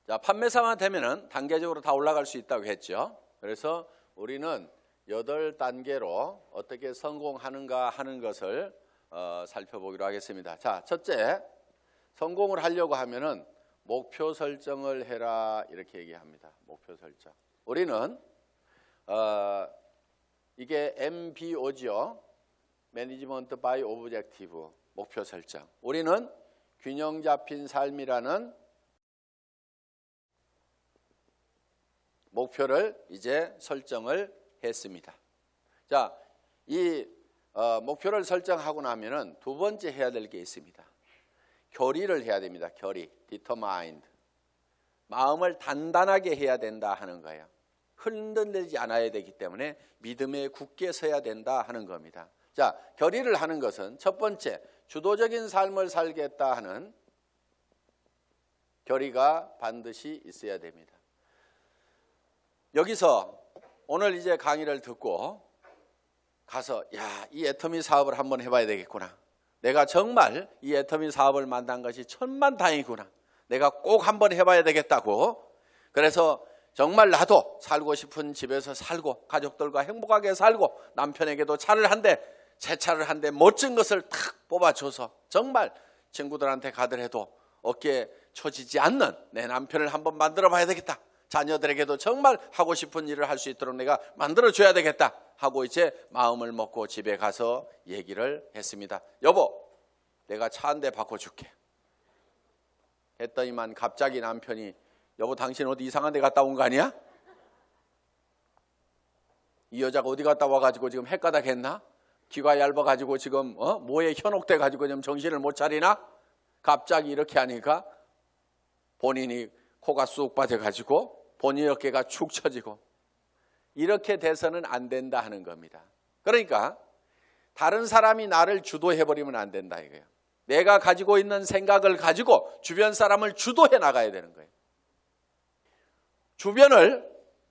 자, 판매사만 되면은 단계적으로 다 올라갈 수 있다고 했죠. 그래서 우리는 8단계로 어떻게 성공하는가 하는 것을 살펴보기로 하겠습니다. 자, 첫째, 성공을 하려고 하면은 목표 설정을 해라 이렇게 얘기합니다. 목표 설정. 우리는 이게 MBO죠. 매니지먼트 바이 오브젝티브, 목표 설정. 우리는 균형 잡힌 삶이라는 목표를 이제 설정을 했습니다. 자, 이 목표를 설정하고 나면은 두 번째 해야 될 게 있습니다. 결의를 해야 됩니다. 결의, determined. 마음을 단단하게 해야 된다 하는 거예요. 흔들리지 않아야 되기 때문에 믿음에 굳게 서야 된다 하는 겁니다. 자, 결의를 하는 것은 첫 번째, 주도적인 삶을 살겠다 하는 결의가 반드시 있어야 됩니다. 여기서 오늘 이제 강의를 듣고 가서 이 애터미 사업을 한번 해봐야 되겠구나. 내가 정말 이 애터미 사업을 만난 것이 천만다행이구나. 내가 꼭 한번 해봐야 되겠다고. 그래서 정말 나도 살고 싶은 집에서 살고 가족들과 행복하게 살고 남편에게도 차를 한 대, 새 차를 한 대 멋진 것을 탁 뽑아줘서 정말 친구들한테 가더라도 어깨에 처지지 않는 내 남편을 한번 만들어 봐야 되겠다. 자녀들에게도 정말 하고 싶은 일을 할 수 있도록 내가 만들어줘야 되겠다 하고 이제 마음을 먹고 집에 가서 얘기를 했습니다. 여보, 내가 차 한 대 바꿔줄게 했더니만 갑자기 남편이 여보, 당신 어디 이상한 데 갔다 온 거 아니야? 이 여자가 어디 갔다 와가지고 지금 헷가닥 했나? 귀가 얇아가지고 지금 뭐에 현혹돼가지고 지금 정신을 못 차리나? 갑자기 이렇게 하니까 본인이 코가 쑥 빠져가지고 본인 어깨가 축 처지고 이렇게 돼서는 안 된다 하는 겁니다. 그러니까 다른 사람이 나를 주도해버리면 안 된다 이거예요. 내가 가지고 있는 생각을 가지고 주변 사람을 주도해 나가야 되는 거예요. 주변을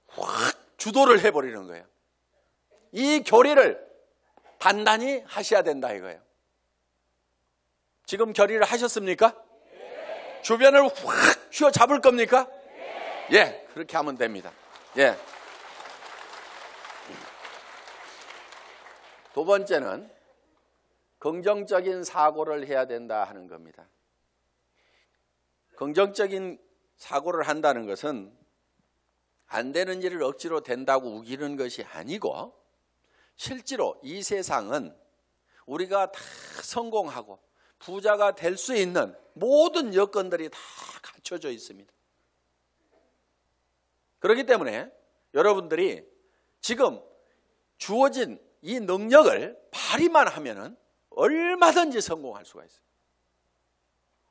확 주도를 해버리는 거예요. 이 결의를 단단히 하셔야 된다 이거예요. 지금 결의를 하셨습니까? 네. 주변을 확 휘어잡을 겁니까? 네. 예, 그렇게 하면 됩니다. 예. 두 번째는 긍정적인 사고를 해야 된다 하는 겁니다. 긍정적인 사고를 한다는 것은 안 되는 일을 억지로 된다고 우기는 것이 아니고 실제로 이 세상은 우리가 다 성공하고 부자가 될 수 있는 모든 여건들이 다 갖춰져 있습니다. 그렇기 때문에 여러분들이 지금 주어진 이 능력을 발휘만 하면은 얼마든지 성공할 수가 있어요.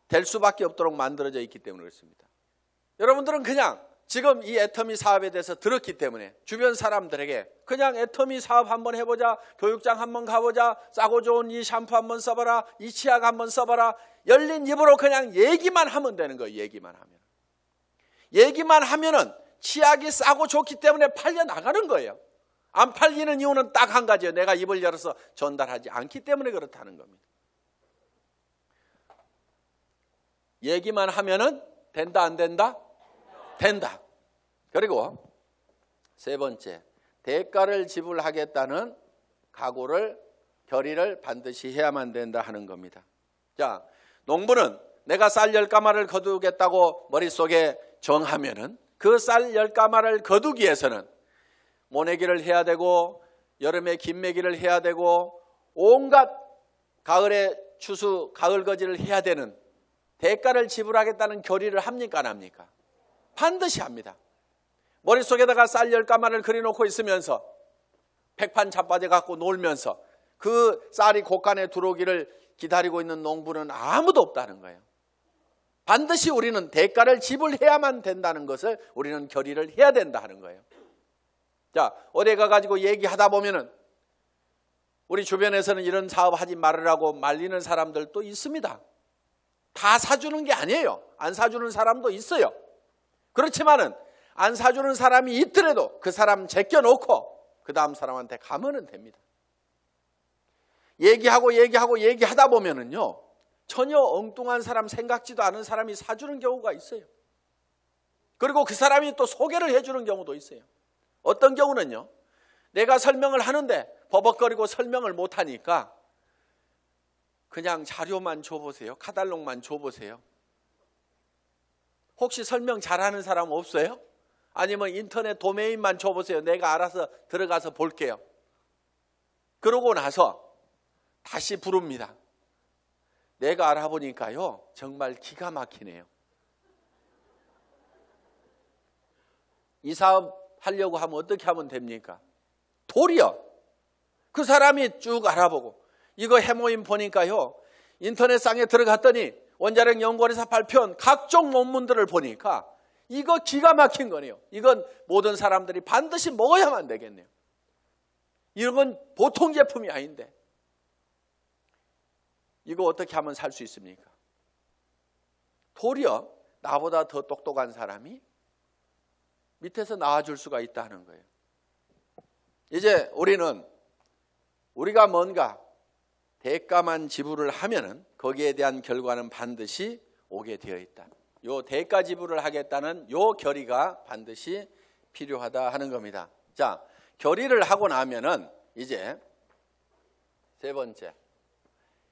될 수밖에 없도록 만들어져 있기 때문에 그렇습니다. 여러분들은 그냥 지금 이 애터미 사업에 대해서 들었기 때문에 주변 사람들에게 그냥 애터미 사업 한번 해보자, 교육장 한번 가보자, 싸고 좋은 이 샴푸 한번 써봐라, 이 치약 한번 써봐라, 열린 입으로 그냥 얘기만 하면 되는 거예요. 얘기만 하면은 치약이 싸고 좋기 때문에 팔려 나가는 거예요. 안 팔리는 이유는 딱 한 가지예요. 내가 입을 열어서 전달하지 않기 때문에 그렇다는 겁니다. 얘기만 하면은 된다 안 된다? 된다. 그리고 세 번째, 대가를 지불하겠다는 각오를, 결의를 반드시 해야만 된다 하는 겁니다. 자, 농부는 내가 쌀 10가마를 거두겠다고 머릿속에 정하면은 그 쌀 10가마를 거두기 위해서는 모내기를 해야 되고 여름에 김매기를 해야 되고 온갖 가을에 추수, 가을 거지를 해야 되는 대가를 지불하겠다는 결의를 합니까 안 합니까? 반드시 합니다. 머릿속에다가 쌀 10가마를 그려놓고 있으면서 백판 자빠져 갖고 놀면서 그 쌀이 곳간에 들어오기를 기다리고 있는 농부는 아무도 없다는 거예요. 반드시 우리는 대가를 지불해야만 된다는 것을 우리는 결의를 해야 된다 하는 거예요. 자, 어디 가가지고 얘기하다 보면은 우리 주변에서는 이런 사업 하지 말으라고 말리는 사람들도 있습니다. 다 사주는 게 아니에요. 안 사주는 사람도 있어요. 그렇지만은 안 사주는 사람이 있더라도 그 사람 제껴놓고 그 다음 사람한테 가면은 됩니다. 얘기하다 보면은요, 전혀 엉뚱한 사람, 생각지도 않은 사람이 사주는 경우가 있어요. 그리고 그 사람이 또 소개를 해주는 경우도 있어요. 어떤 경우는요, 내가 설명을 하는데 버벅거리고 설명을 못하니까 그냥 자료만 줘보세요. 카탈로그만 줘보세요. 혹시 설명 잘하는 사람 없어요? 아니면 인터넷 도메인만 줘보세요. 내가 알아서 들어가서 볼게요. 그러고 나서 다시 부릅니다. 내가 알아보니까요, 정말 기가 막히네요. 이 사업 하려고 하면 어떻게 하면 됩니까? 도리어 그 사람이 쭉 알아보고, 이거 해모임 보니까요, 인터넷상에 들어갔더니 원자력 연구원에서 발표한 각종 논문들을 보니까 이거 기가 막힌 거네요. 이건 모든 사람들이 반드시 먹어야만 되겠네요. 이런 건 보통 제품이 아닌데 이거 어떻게 하면 살 수 있습니까? 도리어 나보다 더 똑똑한 사람이 밑에서 나와줄 수가 있다는 거예요. 이제 우리가 뭔가 대가만 지불을 하면은 거기에 대한 결과는 반드시 오게 되어 있다. 요 대가 지불을 하겠다는 요 결의가 반드시 필요하다 하는 겁니다. 자, 결의를 하고 나면은 이제 세 번째,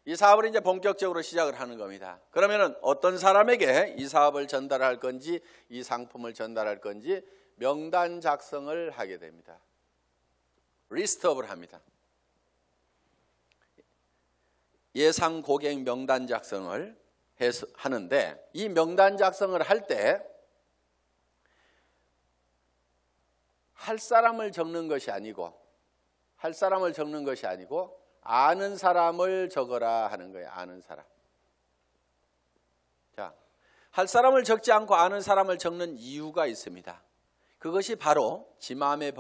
이 사업을 이제 본격적으로 시작을 하는 겁니다. 그러면은 어떤 사람에게 이 사업을 전달할 건지, 이 상품을 전달할 건지 명단 작성을 하게 됩니다. 리스트업을 합니다. 예상 고객 명단 작성을 하는데, 이 명단 작성을 할 때 할 사람을 적는 것이 아니고 아는 사람을 적어라 하는 거예요. 아는 사람. 자, 할 사람을 적지 않고 아는 사람을 적는 이유가 있습니다. 그것이 바로 지마음의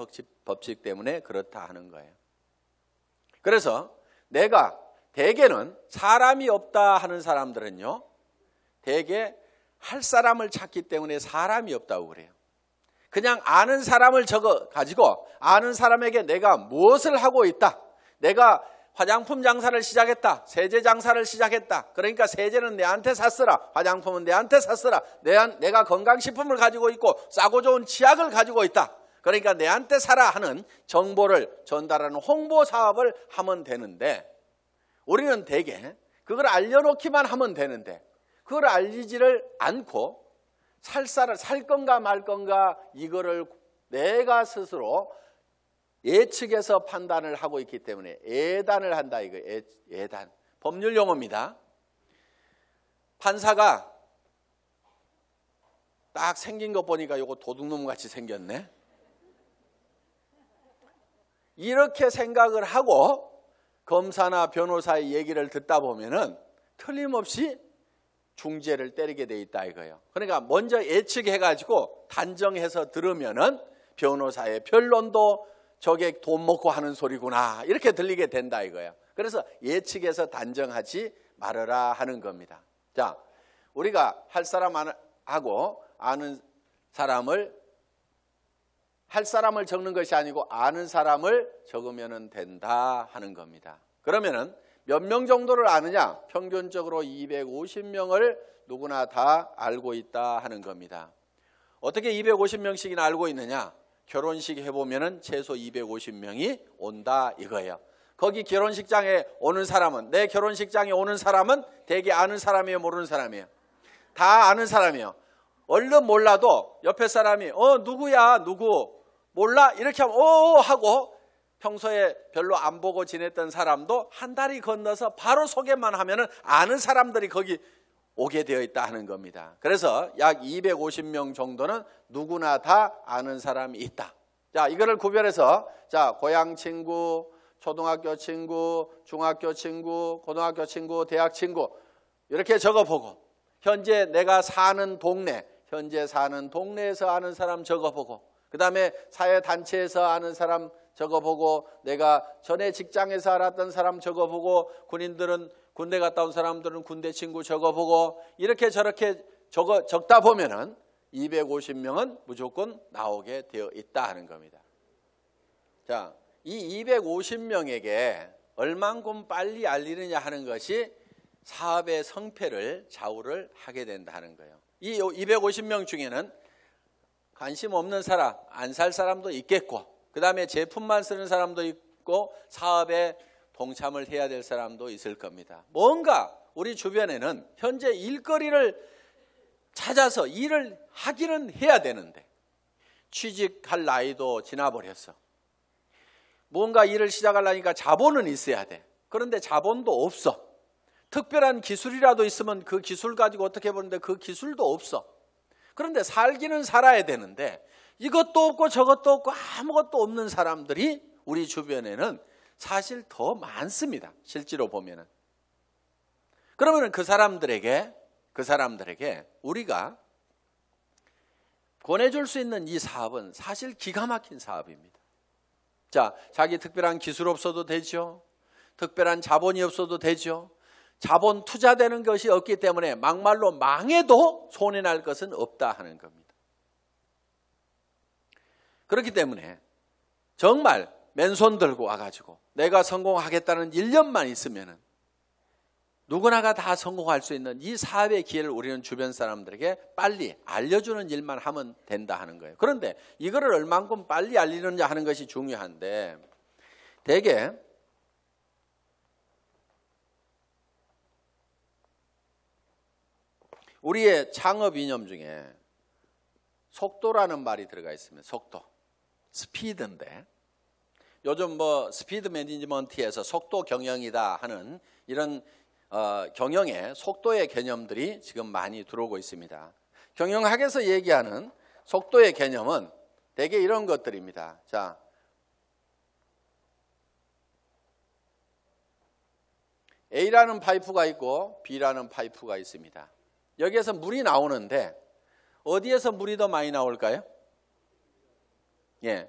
법칙 때문에 그렇다 하는 거예요. 그래서 내가 대개는 사람이 없다 하는 사람들은요, 대개 할 사람을 찾기 때문에 사람이 없다고 그래요. 그냥 아는 사람을 적어 가지고 아는 사람에게 내가 무엇을 하고 있다, 내가 화장품 장사를 시작했다, 세제 장사를 시작했다, 그러니까 세제는 내한테 샀으라, 화장품은 내한테 샀으라, 내가 건강식품을 가지고 있고 싸고 좋은 치약을 가지고 있다, 그러니까 내한테 사라 하는 정보를 전달하는 홍보 사업을 하면 되는데, 우리는 대개 그걸 알려놓기만 하면 되는데 그걸 알리지를 않고 살 건가 말 건가 이거를 내가 스스로 예측해서 판단을 하고 있기 때문에 예단을 한다, 이거 예단. 법률 용어입니다. 판사가 딱 생긴 거 보니까 이거 도둑놈 같이 생겼네. 이렇게 생각을 하고 검사나 변호사의 얘기를 듣다 보면은 틀림없이 중재를 때리게 돼 있다 이거예요. 그러니까 먼저 예측해가지고 단정해서 들으면은 변호사의 변론도 저게 돈 먹고 하는 소리구나 이렇게 들리게 된다 이거예요. 그래서 예측해서 단정하지 말아라 하는 겁니다. 자, 우리가 할 사람하고 아는 사람을, 할 사람을 적는 것이 아니고 아는 사람을 적으면 된다 하는 겁니다. 그러면은 몇 명 정도를 아느냐? 평균적으로 250명을 누구나 다 알고 있다 하는 겁니다. 어떻게 250명씩이나 알고 있느냐? 결혼식 해보면은 최소 250명이 온다 이거예요. 거기 결혼식장에 오는 사람은, 내 결혼식장에 오는 사람은 대개 아는 사람이에요, 모르는 사람이에요? 다 아는 사람이에요. 얼른 몰라도 옆에 사람이 누구야 누구 몰라 이렇게 하면 하고 평소에 별로 안 보고 지냈던 사람도 한 다리 건너서 바로 소개만 하면은 아는 사람들이 거기 오게 되어 있다 하는 겁니다. 그래서 약 250명 정도는 누구나 다 아는 사람이 있다. 자, 이거를 구별해서 자, 고향 친구, 초등학교 친구, 중학교 친구, 고등학교 친구, 대학 친구 이렇게 적어보고, 현재 내가 사는 동네, 현재 사는 동네에서 아는 사람 적어보고, 그 다음에 사회단체에서 아는 사람 적어보고, 내가 전에 직장에서 알았던 사람 적어보고, 군인들은 군대 갔다 온 사람들은 군대 친구 적어보고, 이렇게 저렇게 적다 보면은 250명은 무조건 나오게 되어 있다 하는 겁니다. 자, 이 250명에게 얼만큼 빨리 알리느냐 하는 것이 사업의 성패를 좌우를 하게 된다 하는 거예요. 이 250명 중에는 관심 없는 사람, 안 살 사람도 있겠고, 그 다음에 제품만 쓰는 사람도 있고, 사업에 동참을 해야 될 사람도 있을 겁니다. 뭔가 우리 주변에는 현재 일거리를 찾아서 일을 하기는 해야 되는데, 취직할 나이도 지나버렸어. 뭔가 일을 시작하려니까 자본은 있어야 돼. 그런데 자본도 없어. 특별한 기술이라도 있으면 그 기술 가지고 어떻게 보는데 그 기술도 없어. 그런데 살기는 살아야 되는데 이것도 없고 저것도 없고 아무것도 없는 사람들이 우리 주변에는 사실 더 많습니다. 실제로 보면은. 그러면 그 사람들에게 우리가 권해줄 수 있는 이 사업은 사실 기가 막힌 사업입니다. 자, 자기 특별한 기술 없어도 되죠. 특별한 자본이 없어도 되죠. 자본 투자되는 것이 없기 때문에 막말로 망해도 손해날 것은 없다 하는 겁니다. 그렇기 때문에 정말 맨손 들고 와가지고 내가 성공하겠다는 일념만 있으면은 누구나가 다 성공할 수 있는 이 사업의 기회를 우리는 주변 사람들에게 빨리 알려주는 일만 하면 된다 하는 거예요. 그런데 이거를 얼만큼 빨리 알리느냐 하는 것이 중요한데, 대개 우리의 창업 이념 중에 속도라는 말이 들어가 있습니다. 속도, 스피드인데 요즘 뭐 스피드 매니지먼트에서 속도 경영이다 하는 이런 경영의 속도의 개념들이 지금 많이 들어오고 있습니다. 경영학에서 얘기하는 속도의 개념은 대개 이런 것들입니다. 자, A라는 파이프가 있고 B라는 파이프가 있습니다. 여기에서 물이 나오는데 어디에서 물이 더 많이 나올까요? 예,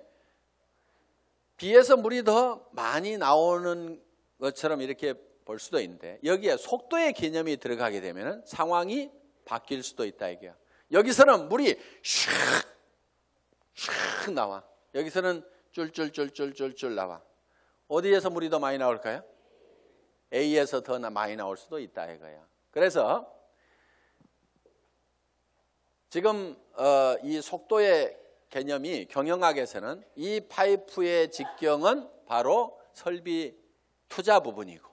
B에서 물이 더 많이 나오는 것처럼 이렇게 볼 수도 있는데, 여기에 속도의 개념이 들어가게 되면 상황이 바뀔 수도 있다 이게요. 여기서는 물이 슉 나와. 여기서는 쫄쫄쫄쫄쫄쫄 나와. 어디에서 물이 더 많이 나올까요? A에서 더 많이 나올 수도 있다 이거예요. 그래서 지금 이 속도의 개념이 경영학에서는 이 파이프의 직경은 바로 설비 투자 부분이고,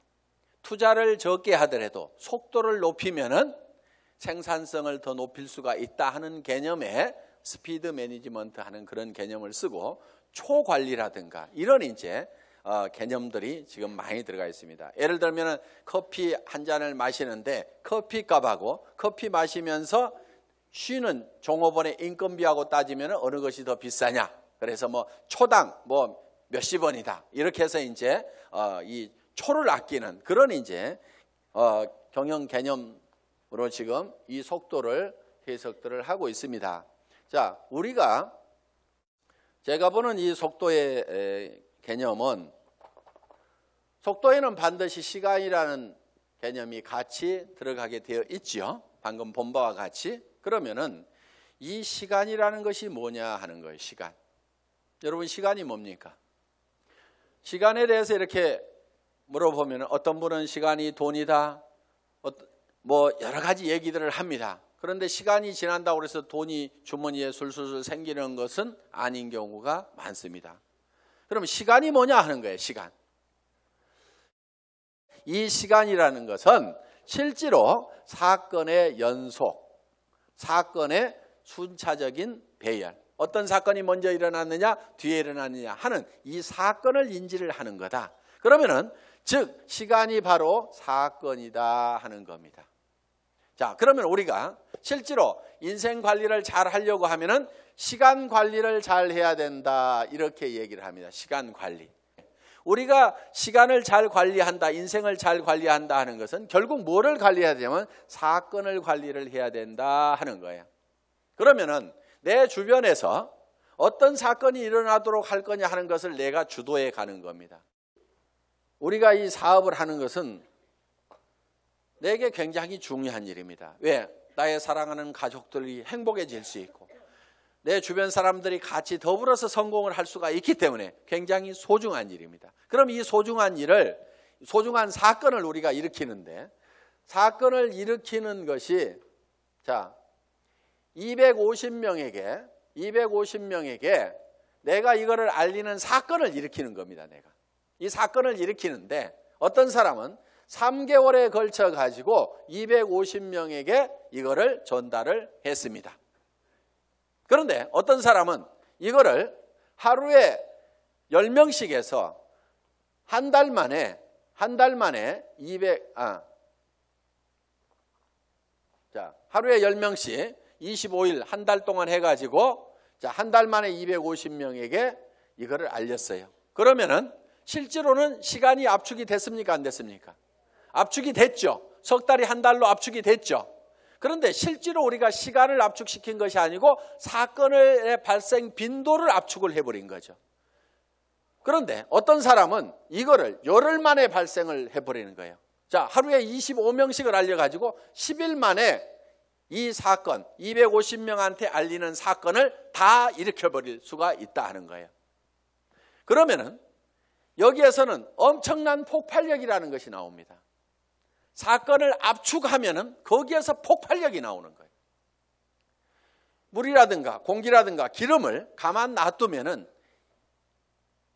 투자를 적게 하더라도 속도를 높이면은 생산성을 더 높일 수가 있다 하는 개념에 스피드 매니지먼트 하는 그런 개념을 쓰고, 초관리라든가 이런 이제 개념들이 지금 많이 들어가 있습니다. 예를 들면 커피 한 잔을 마시는데 커피값하고 커피 마시면서 쉬는 종업원의 인건비하고 따지면 어느 것이 더 비싸냐? 그래서 뭐 초당 뭐 몇십 원이다. 이렇게 해서 이제 이 초를 아끼는 그런 이제 경영 개념으로 지금 이 속도를 해석들을 하고 있습니다. 자, 제가 보는 이 속도의 개념은, 속도에는 반드시 시간이라는 개념이 같이 들어가게 되어 있죠. 방금 본 바와 같이. 그러면은 이 시간이라는 것이 뭐냐 하는 거예요. 시간. 여러분, 시간이 뭡니까? 시간에 대해서 이렇게 물어보면 어떤 분은 시간이 돈이다, 뭐 여러 가지 얘기들을 합니다. 그런데 시간이 지난다고 해서 돈이 주머니에 술술 생기는 것은 아닌 경우가 많습니다. 그럼 시간이 뭐냐 하는 거예요. 시간. 이 시간이라는 것은 실제로 사건의 연속, 사건의 순차적인 배열, 어떤 사건이 먼저 일어났느냐 뒤에 일어났느냐 하는 이 사건을 인지를 하는 거다. 그러면은 즉 시간이 바로 사건이다 하는 겁니다. 자, 그러면 우리가 실제로 인생 관리를 잘 하려고 하면은 시간 관리를 잘 해야 된다 이렇게 얘기를 합니다. 시간 관리. 우리가 시간을 잘 관리한다, 인생을 잘 관리한다 하는 것은 결국 뭐를 관리해야 되냐면 사건을 관리를 해야 된다 하는 거예요. 그러면은 내 주변에서 어떤 사건이 일어나도록 할 거냐 하는 것을 내가 주도해 가는 겁니다. 우리가 이 사업을 하는 것은 내게 굉장히 중요한 일입니다. 왜? 나의 사랑하는 가족들이 행복해질 수 있고 내 주변 사람들이 같이 더불어서 성공을 할 수가 있기 때문에 굉장히 소중한 일입니다. 그럼 이 소중한 일을, 소중한 사건을 우리가 일으키는데, 사건을 일으키는 것이, 자, 250명에게 250명에게 내가 이거를 알리는 사건을 일으키는 겁니다. 내가 이 사건을 일으키는데 어떤 사람은 3개월에 걸쳐 가지고 250명에게 이거를 전달을 했습니다. 그런데 어떤 사람은 이거를 하루에 10명씩 해서 한 달 만에 200 하루에 10명씩 25일 한 달 동안 해가지고 한 달 만에 250명에게 이거를 알렸어요. 그러면은 실제로는 시간이 압축이 됐습니까? 안 됐습니까? 압축이 됐죠. 석 달이 한 달로 압축이 됐죠. 그런데 실제로 우리가 시간을 압축시킨 것이 아니고 사건의 발생 빈도를 압축을 해버린 거죠. 그런데 어떤 사람은 이거를 열흘 만에 발생을 해버리는 거예요. 자, 하루에 25명씩을 알려가지고 10일 만에 이 사건, 250명한테 알리는 사건을 다 일으켜버릴 수가 있다 하는 거예요. 그러면은 여기에서는 엄청난 폭발력이라는 것이 나옵니다. 사건을 압축하면은 거기에서 폭발력이 나오는 거예요. 물이라든가 공기라든가 기름을 가만 놔두면은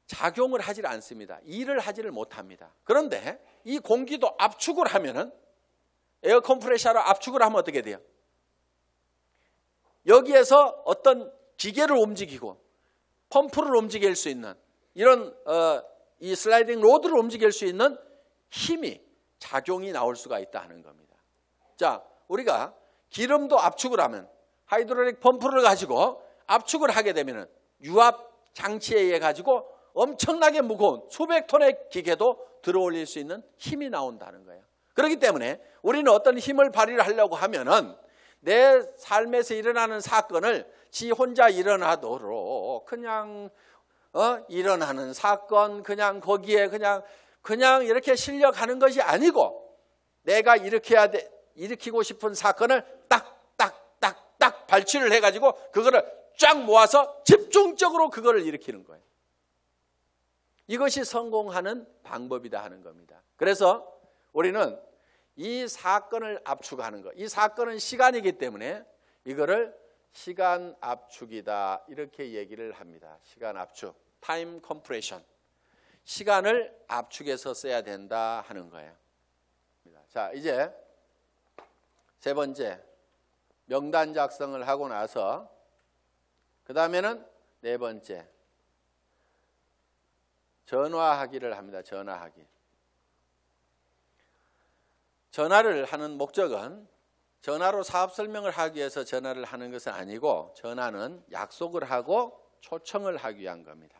작용을 하질 않습니다. 일을 하지를 못합니다. 그런데 이 공기도 압축을 하면은 에어 컴프레셔로 압축을 하면 어떻게 돼요? 여기에서 어떤 기계를 움직이고 펌프를 움직일 수 있는 이런 이 슬라이딩 로드를 움직일 수 있는 힘이 작용이 나올 수가 있다 하는 겁니다. 자, 우리가 기름도 압축을 하면 하이드롤릭 펌프를 가지고 압축을 하게 되면 유압 장치에 의해 가지고 엄청나게 무거운 수백 톤의 기계도 들어올릴 수 있는 힘이 나온다는 거예요. 그렇기 때문에 우리는 어떤 힘을 발휘를 하려고 하면은 내 삶에서 일어나는 사건을 지 혼자 일어나도록 그냥 일어나는 사건 그냥 거기에 그냥 이렇게 실려가는 것이 아니고 내가 일으키고 싶은 사건을 딱 발치를 해가지고 그거를 쫙 모아서 집중적으로 그거를 일으키는 거예요. 이것이 성공하는 방법이다 하는 겁니다. 그래서 우리는 이 사건을 압축하는 것, 이 사건은 시간이기 때문에 이거를 시간 압축이다 이렇게 얘기를 합니다. 시간 압축, 타임 컴프레션. 시간을 압축해서 써야 된다 하는 거예요. 자, 이제 세 번째 명단 작성을 하고 나서 그 다음에는 네 번째 전화하기를 합니다. 전화하기. 전화를 하는 목적은 전화로 사업 설명을 하기 위해서 전화를 하는 것은 아니고 전화는 약속을 하고 초청을 하기 위한 겁니다.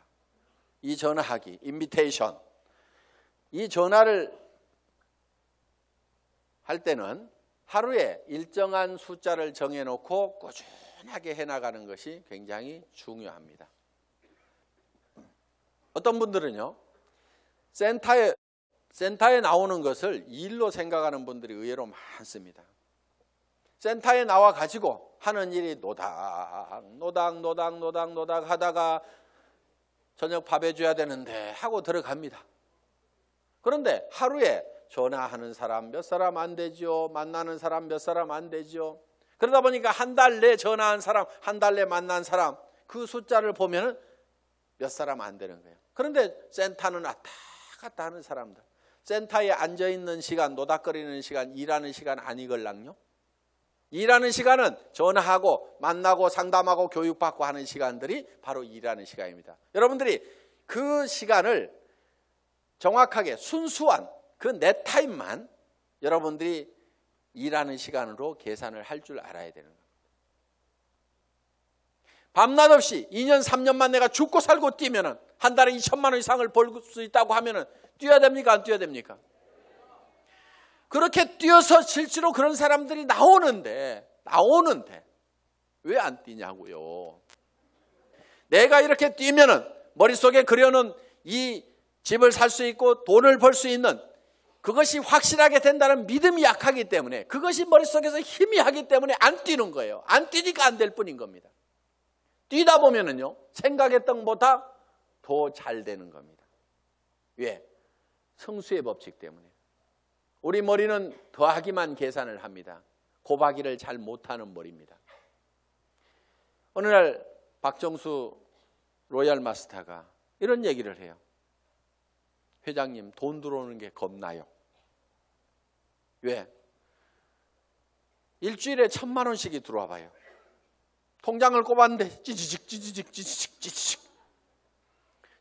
이 전화하기, 인비테이션. 이 전화를 할 때는 하루에 일정한 숫자를 정해놓고 꾸준하게 해나가는 것이 굉장히 중요합니다. 어떤 분들은요, 센터에 나오는 것을 일로 생각하는 분들이 의외로 많습니다. 센터에 나와 가지고 하는 일이 노닥 하다가 저녁 밥 해줘야 되는데 하고 들어갑니다. 그런데 하루에 전화하는 사람 몇 사람 안 되죠. 만나는 사람 몇 사람 안 되죠. 그러다 보니까 한 달 내 전화한 사람, 한 달 내 만난 사람 그 숫자를 보면 몇 사람 안 되는 거예요. 그런데 센터는 왔다 갔다 하는 사람들. 센터에 앉아있는 시간, 노닥거리는 시간, 일하는 시간 아니걸랑요. 일하는 시간은 전화하고 만나고 상담하고 교육받고 하는 시간들이 바로 일하는 시간입니다. 여러분들이 그 시간을 정확하게 순수한 그 내 타임만 여러분들이 일하는 시간으로 계산을 할 줄 알아야 되는 겁니다. 밤낮 없이 2년 3년만 내가 죽고 살고 뛰면은 한 달에 2천만 원 이상을 벌 수 있다고 하면은 뛰어야 됩니까? 안 뛰어야 됩니까? 그렇게 뛰어서 실제로 그런 사람들이 나오는데 왜 안 뛰냐고요. 내가 이렇게 뛰면은 머릿속에 그려놓은 이 집을 살 수 있고 돈을 벌 수 있는 그것이 확실하게 된다는 믿음이 약하기 때문에 그것이 머릿속에서 희미하기 때문에 안 뛰는 거예요. 안 뛰니까 안 될 뿐인 겁니다. 뛰다 보면은요, 생각했던 것보다 더 잘 되는 겁니다. 왜? 성수의 법칙 때문에. 우리 머리는 더하기만 계산을 합니다. 곱하기를 잘 못하는 머리입니다. 어느 날 박정수 로얄 마스터가 이런 얘기를 해요. 회장님, 돈 들어오는 게 겁나요. 왜? 일주일에 1,000만 원씩이 들어와 봐요. 통장을 꼽았는데 찌지직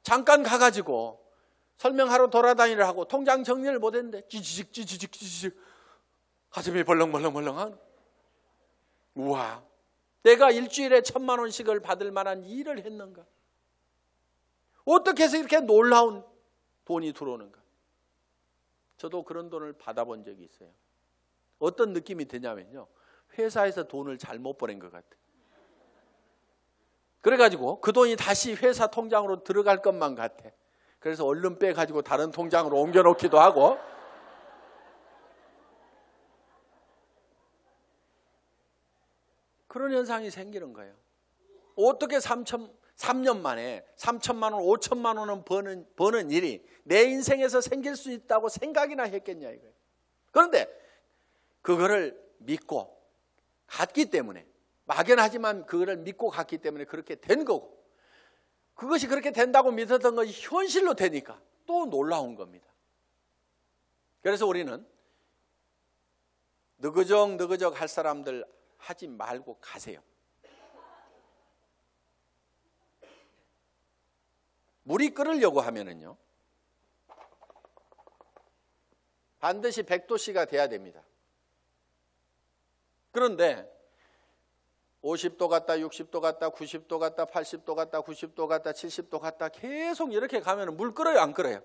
잠깐 가가지고 설명하러 돌아다니려 하고 통장 정리를 못했는데 찌지직 가슴이 벌렁벌렁하는. 우와, 내가 일주일에 1,000만 원씩을 받을 만한 일을 했는가? 어떻게 해서 이렇게 놀라운 돈이 들어오는가? 저도 그런 돈을 받아본 적이 있어요. 어떤 느낌이 드냐면요, 회사에서 돈을 잘못 보낸 것 같아요. 그래가지고 그 돈이 다시 회사 통장으로 들어갈 것만 같아. 그래서 얼른 빼가지고 다른 통장으로 옮겨놓기도 하고. 그런 현상이 생기는 거예요. 어떻게 3년 만에 3천만 원, 5천만 원은 버는 일이 내 인생에서 생길 수 있다고 생각이나 했겠냐 이거예요. 그런데 그거를 믿고 갔기 때문에, 막연하지만 그거를 믿고 갔기 때문에 그렇게 된 거고, 그것이 그렇게 된다고 믿었던 것이 현실로 되니까 또 놀라운 겁니다. 그래서 우리는 느그적 할 사람들 하지 말고 가세요. 물이 끓으려고 하면은요, 반드시 100도씨가 돼야 됩니다. 그런데 50도 갔다 60도 갔다 90도 갔다 80도 갔다 90도 갔다 70도 갔다 계속 이렇게 가면 물 끓어요, 안 끓어요?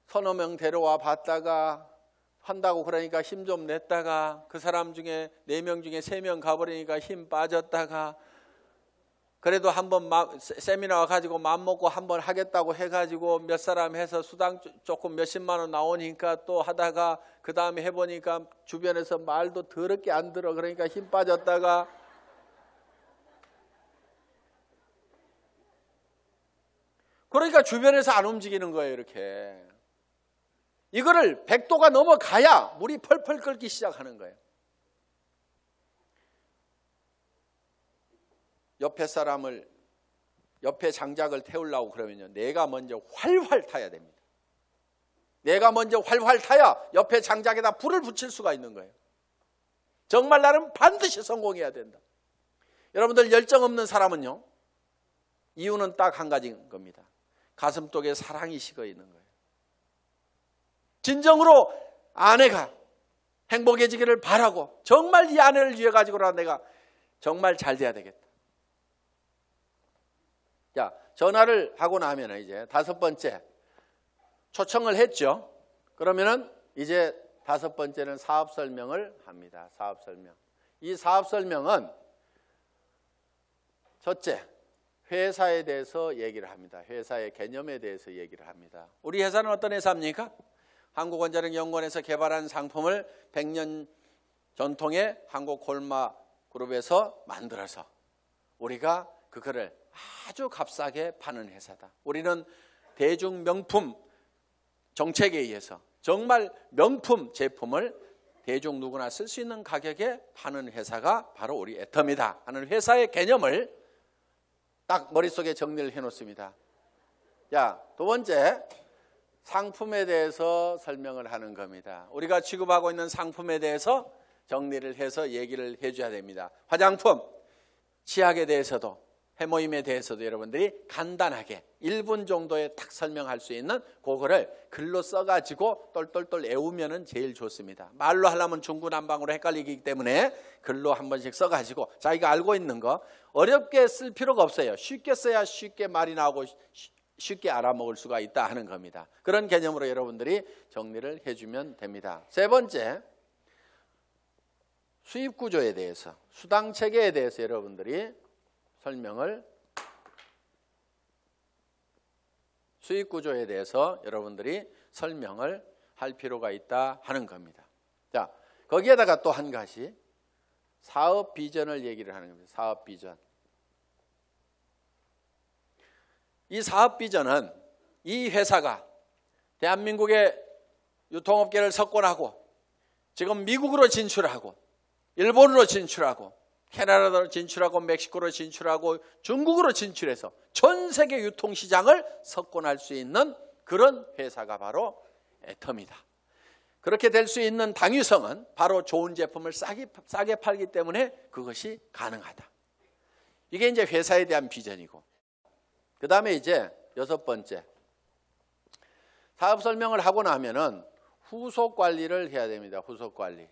서너 명 데려와 봤다가 한다고 그러니까 힘 좀 냈다가 그 사람 중에 4명 중에 3명 가버리니까 힘 빠졌다가, 그래도 한번 세미나 가지고 맘먹고 한번 하겠다고 해가지고 몇 사람 해서 수당 조금 몇십만 원 나오니까 또 하다가 그 다음에 해보니까 주변에서 말도 더럽게 안 들어. 그러니까 힘 빠졌다가, 그러니까 주변에서 안 움직이는 거예요. 이렇게 이거를 100도가 넘어가야 물이 펄펄 끓기 시작하는 거예요. 옆에 장작을 태우려고 그러면요, 내가 먼저 활활 타야 됩니다. 내가 먼저 활활 타야 옆에 장작에다 불을 붙일 수가 있는 거예요. 정말 나는 반드시 성공해야 된다. 여러분들, 열정 없는 사람은요, 이유는 딱 한 가지인 겁니다. 가슴속에 사랑이 식어 있는 거예요. 진정으로 아내가 행복해지기를 바라고, 정말 이 아내를 위해 가지고라도 내가 정말 잘 돼야 되겠다. 자, 전화를 하고 나면 이제 5번째 초청을 했죠. 그러면은 이제 5번째는 사업 설명을 합니다. 사업 설명. 이 사업 설명은 첫째, 회사에 대해서 얘기를 합니다. 회사의 개념에 대해서 얘기를 합니다. 우리 회사는 어떤 회사입니까? 한국원자력연구원에서 개발한 상품을 100년 전통의 한국콜마그룹에서 만들어서 우리가 그거를 아주 값싸게 파는 회사다. 우리는 대중 명품 정책에 의해서 정말 명품 제품을 대중 누구나 쓸 수 있는 가격에 파는 회사가 바로 우리 애터미다 하는 회사의 개념을 딱 머릿속에 정리를 해놓습니다. 자, 두 번째, 상품에 대해서 설명을 하는 겁니다. 우리가 취급하고 있는 상품에 대해서 정리를 해서 얘기를 해줘야 됩니다. 화장품, 치약에 대해서도, 해모임에 대해서도 여러분들이 간단하게 1분 정도에 딱 설명할 수 있는 그거를 글로 써가지고 똘똘똘 외우면 제일 좋습니다. 말로 하려면 중구난방으로 헷갈리기 때문에 글로 한 번씩 써가지고 자기가 알고 있는 거 어렵게 쓸 필요가 없어요. 쉽게 써야 쉽게 말이 나오고 쉽게 알아먹을 수가 있다 하는 겁니다. 그런 개념으로 여러분들이 정리를 해주면 됩니다. 세 번째, 수입 구조에 대해서, 수당 체계에 대해서 여러분들이 설명을, 수익 구조에 대해서 여러분들이 설명을 할 필요가 있다 하는 겁니다. 자, 거기에다가 또 한 가지 사업 비전을 얘기를 하는 겁니다. 사업 비전. 이 사업 비전은 이 회사가 대한민국의 유통업계를 석권하고 지금 미국으로 진출하고 일본으로 진출하고 캐나다로 진출하고 멕시코로 진출하고 중국으로 진출해서 전 세계 유통시장을 석권할 수 있는 그런 회사가 바로 애텀이다. 그렇게 될 수 있는 당위성은 바로 좋은 제품을 싸게 팔기 때문에 그것이 가능하다. 이게 이제 회사에 대한 비전이고, 그 다음에 이제 6번째, 사업 설명을 하고 나면은 후속 관리를 해야 됩니다. 후속 관리,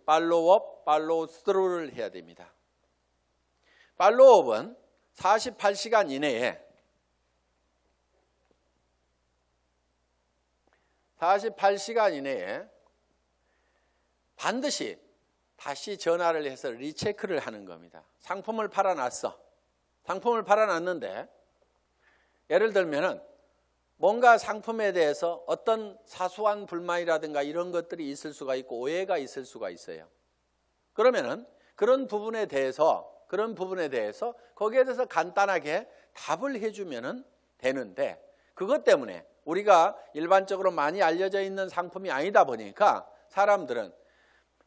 팔로우업, 팔로우스루를 해야 됩니다. 팔로우업은 48시간 이내에 48시간 이내에 반드시 다시 전화를 해서 리체크를 하는 겁니다. 상품을 팔아놨어. 상품을 팔아놨는데 예를 들면은 뭔가 상품에 대해서 어떤 사소한 불만이라든가 이런 것들이 있을 수가 있고 오해가 있을 수가 있어요. 그러면은 그런 부분에 대해서 거기에 대해서 간단하게 답을 해주면은 되는데, 그것 때문에 우리가 일반적으로 많이 알려져 있는 상품이 아니다 보니까 사람들은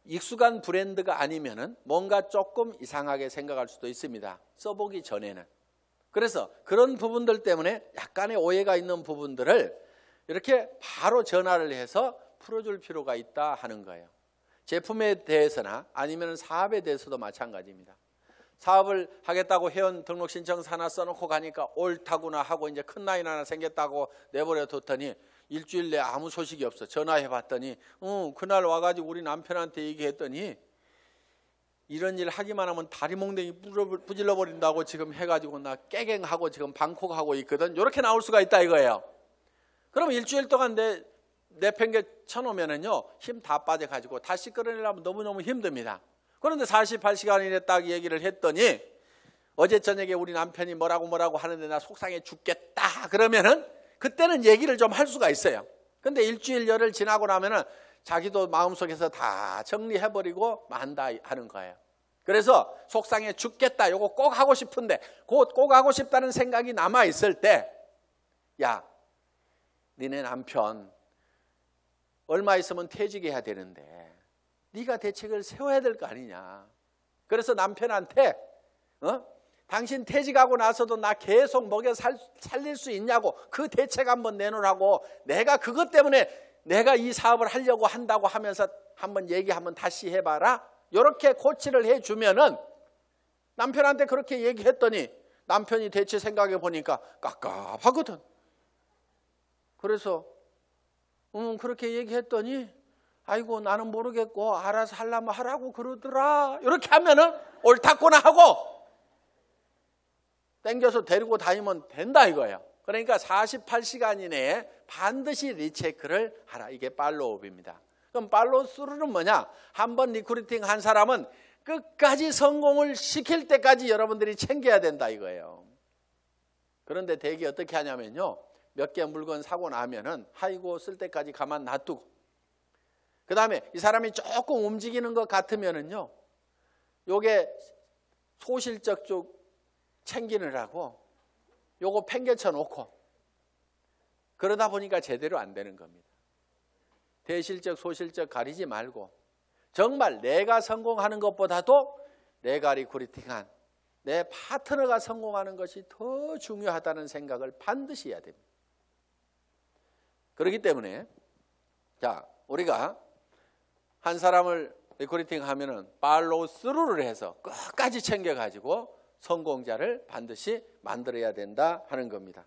익숙한 브랜드가 아니면은 뭔가 조금 이상하게 생각할 수도 있습니다. 써보기 전에는. 그래서 그런 부분들 때문에 약간의 오해가 있는 부분들을 이렇게 바로 전화를 해서 풀어줄 필요가 있다 하는 거예요. 제품에 대해서나 아니면 사업에 대해서도 마찬가지입니다. 사업을 하겠다고 회원 등록 신청서 하나 써놓고 가니까 옳다구나 하고 이제 큰 라인 하나 생겼다고 내버려 뒀더니 일주일 내에 아무 소식이 없어. 전화해 봤더니 그날 와가지고 우리 남편한테 얘기했더니 이런 일 하기만 하면 다리 몽둥이 부질러 버린다고 지금 해가지고 나 깨갱하고 지금 방콕하고 있거든. 이렇게 나올 수가 있다 이거예요. 그럼 일주일 동안 내팽개 쳐놓으면은요 힘 다 빠져가지고 다시 끌어내려면 너무너무 힘듭니다. 그런데 48시간 이내 딱 얘기를 했더니 어제 저녁에 우리 남편이 뭐라고 하는데 나 속상해 죽겠다 그러면은 그때는 얘기를 좀 할 수가 있어요. 근데 일주일 열흘 지나고 나면은 자기도 마음속에서 다 정리해버리고 만다 하는 거예요. 그래서 속상해 죽겠다 요거 꼭 하고 싶은데 꼭 하고 싶다는 생각이 남아있을 때, 야 니네 남편 얼마 있으면 퇴직해야 되는데 네가 대책을 세워야 될 거 아니냐. 그래서 남편한테 당신 퇴직하고 나서도 나 계속 먹여 살릴 수 있냐고 그 대책 한번 내놓으라고, 내가 그것 때문에 내가 이 사업을 하려고 한다고 하면서 한번 얘기 한번 다시 해봐라. 이렇게 코치를 해주면은 남편한테 그렇게 얘기했더니 남편이 대체 생각해 보니까 깝깝하거든. 그래서 그렇게 얘기했더니 아이고 나는 모르겠고 알아서 하려면 하라고 그러더라. 이렇게 하면은 옳다구나 하고 땡겨서 데리고 다니면 된다 이거예요. 그러니까 48시간 이내에 반드시 리체크를 하라. 이게 팔로우업입니다. 그럼 팔로우스루는 뭐냐? 한번 리크루팅 한 사람은 끝까지 성공을 시킬 때까지 여러분들이 챙겨야 된다 이거예요. 그런데 대개 어떻게 하냐면요, 몇 개 물건 사고 나면은 아이고 쓸 때까지 가만 놔두고, 그 다음에 이 사람이 조금 움직이는 것 같으면은요, 요게 소실적 쪽 챙기느라고 요거 팽개쳐 놓고 그러다 보니까 제대로 안 되는 겁니다. 대실적 소실적 가리지 말고 정말 내가 성공하는 것보다도 내가 리크루팅한 내 파트너가 성공하는 것이 더 중요하다는 생각을 반드시 해야 됩니다. 그렇기 때문에 자, 우리가 한 사람을 리크루팅 하면은 팔로우 스루를 해서 끝까지 챙겨가지고 성공자를 반드시 만들어야 된다 하는 겁니다.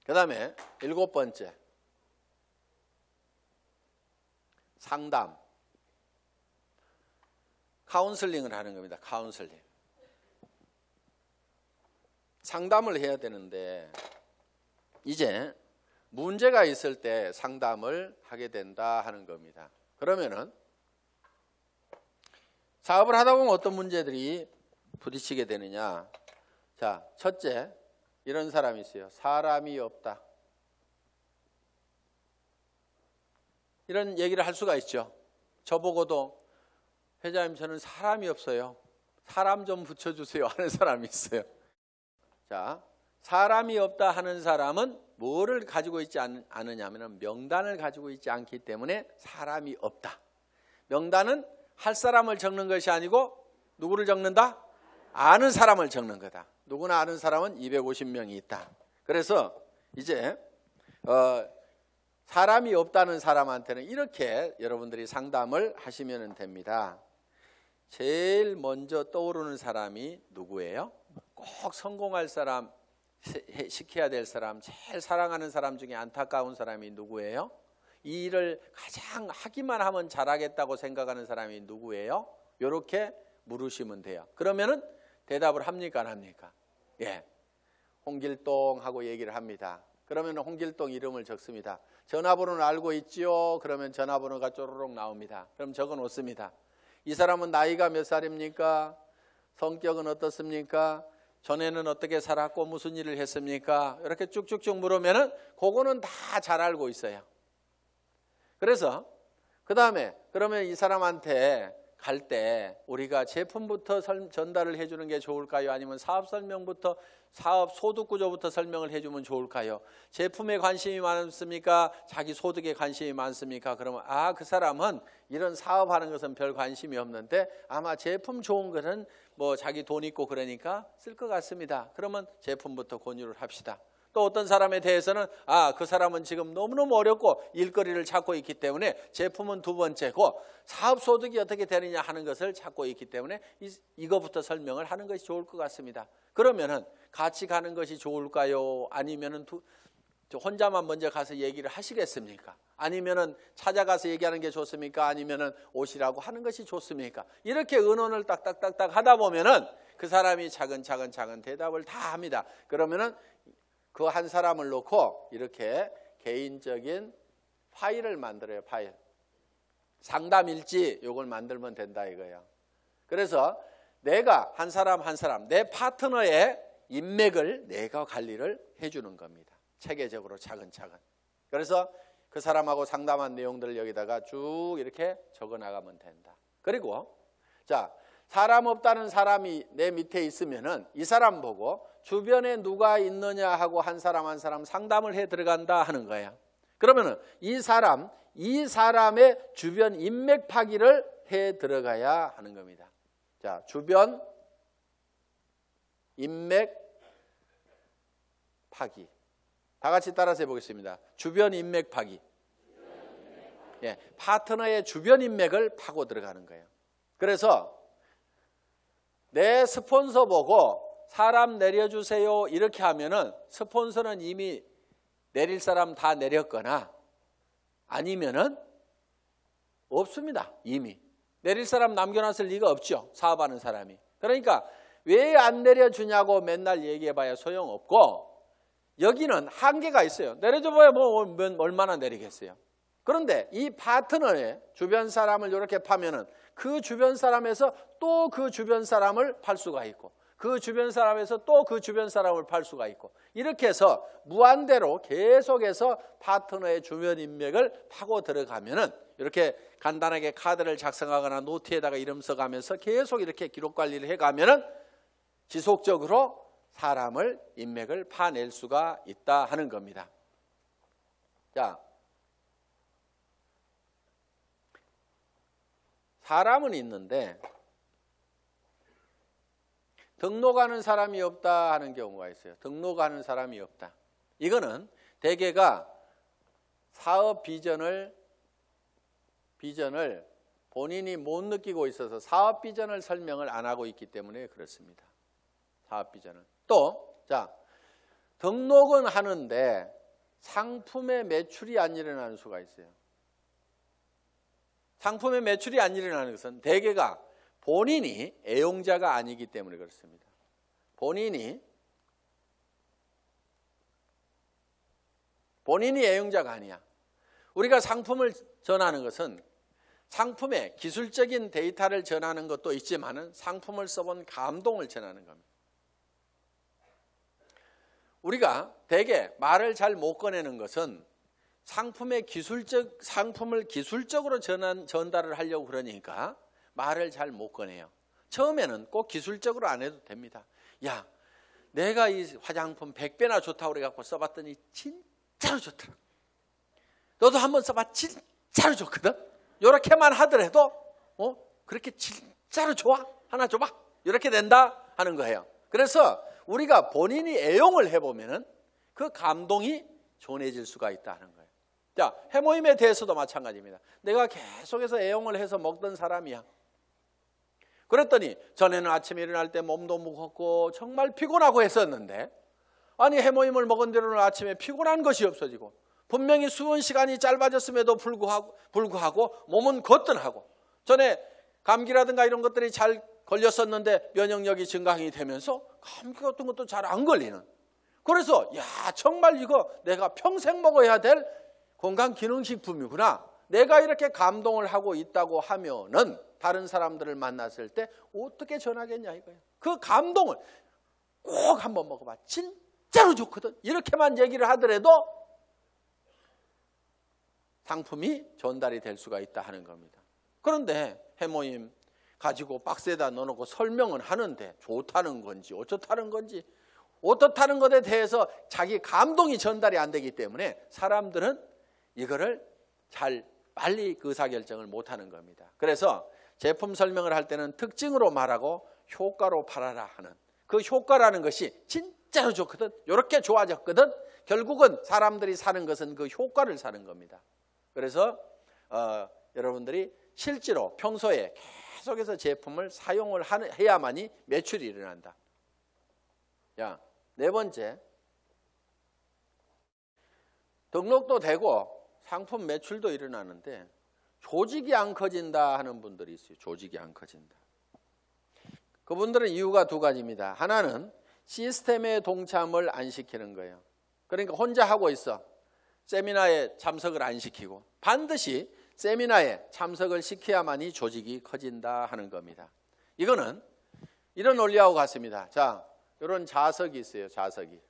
그 다음에 7번째, 상담, 카운슬링을 하는 겁니다. 카운슬링. 상담을 해야 되는데 이제 문제가 있을 때 상담을 하게 된다 하는 겁니다. 그러면은 사업을 하다 보면 어떤 문제들이 부딪히게 되느냐. 자, 첫째, 이런 사람이 있어요. 사람이 없다. 이런 얘기를 할 수가 있죠. 저보고도 회장님 저는 사람이 없어요. 사람 좀 붙여주세요 하는 사람이 있어요. 자, 사람이 없다 하는 사람은 뭐를 가지고 있지 않느냐 하면 명단을 가지고 있지 않기 때문에 사람이 없다. 명단은 할 사람을 적는 것이 아니고 누구를 적는다? 아는 사람을 적는 거다. 누구나 아는 사람은 250명이 있다. 그래서 이제 사람이 없다는 사람한테는 이렇게 여러분들이 상담을 하시면 됩니다. 제일 먼저 떠오르는 사람이 누구예요? 꼭 성공할 사람, 시켜야 될 사람, 제일 사랑하는 사람 중에 안타까운 사람이 누구예요? 이 일을 가장 하기만 하면 잘하겠다고 생각하는 사람이 누구예요? 이렇게 물으시면 돼요. 그러면은 대답을 합니까 안 합니까? 예, 홍길동 하고 얘기를 합니다. 그러면 홍길동 이름을 적습니다. 전화번호는 알고 있지요? 그러면 전화번호가 쪼르륵 나옵니다. 그럼 적어 놓습니다. 이 사람은 나이가 몇 살입니까? 성격은 어떻습니까? 전에는 어떻게 살았고 무슨 일을 했습니까? 이렇게 쭉쭉쭉 물으면은 그거는 다 잘 알고 있어요. 그래서 그 다음에 그러면 이 사람한테 갈 때 우리가 제품부터 전달을 해주는 게 좋을까요? 아니면 사업 설명부터 사업 소득 구조부터 설명을 해주면 좋을까요? 제품에 관심이 많습니까? 자기 소득에 관심이 많습니까? 그러면 그 사람은 이런 사업하는 것은 별 관심이 없는데 아마 제품 좋은 거는 뭐 자기 돈 있고 그러니까 쓸 것 같습니다. 그러면 제품부터 권유를 합시다. 또 어떤 사람에 대해서는 그 사람은 지금 너무너무 어렵고 일거리를 찾고 있기 때문에 제품은 두 번째고 사업 소득이 어떻게 되느냐 하는 것을 찾고 있기 때문에 이거부터 설명을 하는 것이 좋을 것 같습니다. 그러면은 같이 가는 것이 좋을까요? 아니면은 혼자만 먼저 가서 얘기를 하시겠습니까? 아니면은 찾아가서 얘기하는 게 좋습니까? 아니면은 오시라고 하는 것이 좋습니까? 이렇게 의논을 딱딱딱딱 하다 보면은 그 사람이 차근차근 대답을 다 합니다. 그러면은 그 한 사람을 놓고 이렇게 개인적인 파일을 만들어요. 파일. 상담일지 이걸 만들면 된다 이거예요. 그래서 내가 한 사람 내 파트너의 인맥을 내가 관리를 해주는 겁니다. 체계적으로 차근차근. 그래서 그 사람하고 상담한 내용들을 여기다가 쭉 이렇게 적어 나가면 된다. 그리고 자, 사람 없다는 사람이 내 밑에 있으면은 이 사람 보고 주변에 누가 있느냐 하고 한 사람 상담을 해 들어간다 하는 거예요. 그러면은 이 사람의 주변 인맥 파기를 해 들어가야 하는 겁니다. 자, 주변 인맥 파기. 다 같이 따라서 해보겠습니다. 주변 인맥 파기. 예, 파트너의 주변 인맥을 파고 들어가는 거예요. 그래서 내 스폰서 보고 사람 내려주세요 이렇게 하면은 스폰서는 이미 내릴 사람 다 내렸거나 아니면은 없습니다. 이미 내릴 사람 남겨놨을 리가 없죠. 사업하는 사람이. 그러니까 왜 안 내려주냐고 맨날 얘기해봐야 소용없고 여기는 한계가 있어요. 내려줘봐야 뭐 얼마나 내리겠어요. 그런데 이 파트너의 주변 사람을 이렇게 파면은 그 주변 사람에서 또 그 주변 사람을 팔 수가 있고 그 주변 사람에서 또 그 주변 사람을 팔 수가 있고 이렇게 해서 무한대로 계속해서 파트너의 주변 인맥을 파고 들어가면은 이렇게 간단하게 카드를 작성하거나 노트에다가 이름 써가면서 계속 이렇게 기록 관리를 해가면은 지속적으로 사람을 인맥을 파낼 수가 있다 하는 겁니다. 자, 사람은 있는데 등록하는 사람이 없다 하는 경우가 있어요. 등록하는 사람이 없다. 이거는 대개가 사업 비전을 본인이 못 느끼고 있어서 사업 비전을 설명을 안 하고 있기 때문에 그렇습니다. 사업 비전을. 또, 자, 등록은 하는데 상품의 매출이 안 일어나는 수가 있어요. 상품의 매출이 안 일어나는 것은 대개가 본인이 애용자가 아니기 때문에 그렇습니다. 본인이 애용자가 아니야. 우리가 상품을 전하는 것은 상품의 기술적인 데이터를 전하는 것도 있지만은 상품을 써본 감동을 전하는 겁니다. 우리가 대개 말을 잘 못 꺼내는 것은 상품을 기술적으로 전달을 하려고 그러니까 말을 잘 못 꺼내요. 처음에는 꼭 기술적으로 안 해도 됩니다. 야, 내가 이 화장품 100배나 좋다고 그래갖고 써봤더니 진짜로 좋더라. 너도 한번 써봐. 진짜로 좋거든. 이렇게만 하더라도 그렇게 진짜로 좋아? 하나 줘봐. 이렇게 된다 하는 거예요. 그래서 우리가 본인이 애용을 해보면은 그 감동이 전해질 수가 있다는 거예요. 자, 해모임에 대해서도 마찬가지입니다. 내가 계속해서 애용을 해서 먹던 사람이야. 그랬더니 전에는 아침에 일어날 때 몸도 무겁고 정말 피곤하고 했었는데, 아니 해모임을 먹은 뒤로는 아침에 피곤한 것이 없어지고 분명히 수은 시간이 짧아졌음에도 불구하고 몸은 거뜬하고, 전에 감기라든가 이런 것들이 잘 걸렸었는데 면역력이 증강이 되면서 감기 같은 것도 잘 안 걸리는, 그래서 야 정말 이거 내가 평생 먹어야 될 건강기능식품이구나, 내가 이렇게 감동을 하고 있다고 하면은 다른 사람들을 만났을 때 어떻게 전하겠냐 이거예요. 그 감동을 꼭 한번 먹어봐, 진짜로 좋거든, 이렇게만 얘기를 하더라도 상품이 전달이 될 수가 있다 하는 겁니다. 그런데 해모임 가지고 박스에다 넣어놓고 설명은 하는데 좋다는 건지 어떻다는 건지, 어떻다는 것에 대해서 자기 감동이 전달이 안 되기 때문에 사람들은 이거를 잘 빨리 의사결정을 못하는 겁니다. 그래서 제품 설명을 할 때는 특징으로 말하고 효과로 팔아라 하는, 그 효과라는 것이 진짜로 좋거든, 이렇게 좋아졌거든, 결국은 사람들이 사는 것은 그 효과를 사는 겁니다. 그래서 여러분들이 실제로 평소에 계속해서 제품을 사용을 해야만이 매출이 일어난다. 자, 네 번째, 등록도 되고 상품 매출도 일어나는데 조직이 안 커진다 하는 분들이 있어요. 조직이 안 커진다. 그분들은 이유가 두 가지입니다. 하나는 시스템에 동참을 안 시키는 거예요. 그러니까 혼자 하고 있어. 세미나에 참석을 안 시키고, 반드시 세미나에 참석을 시켜야만이 조직이 커진다 하는 겁니다. 이거는 이런 논리하고 같습니다. 자, 이런 자석이 있어요. 자석이.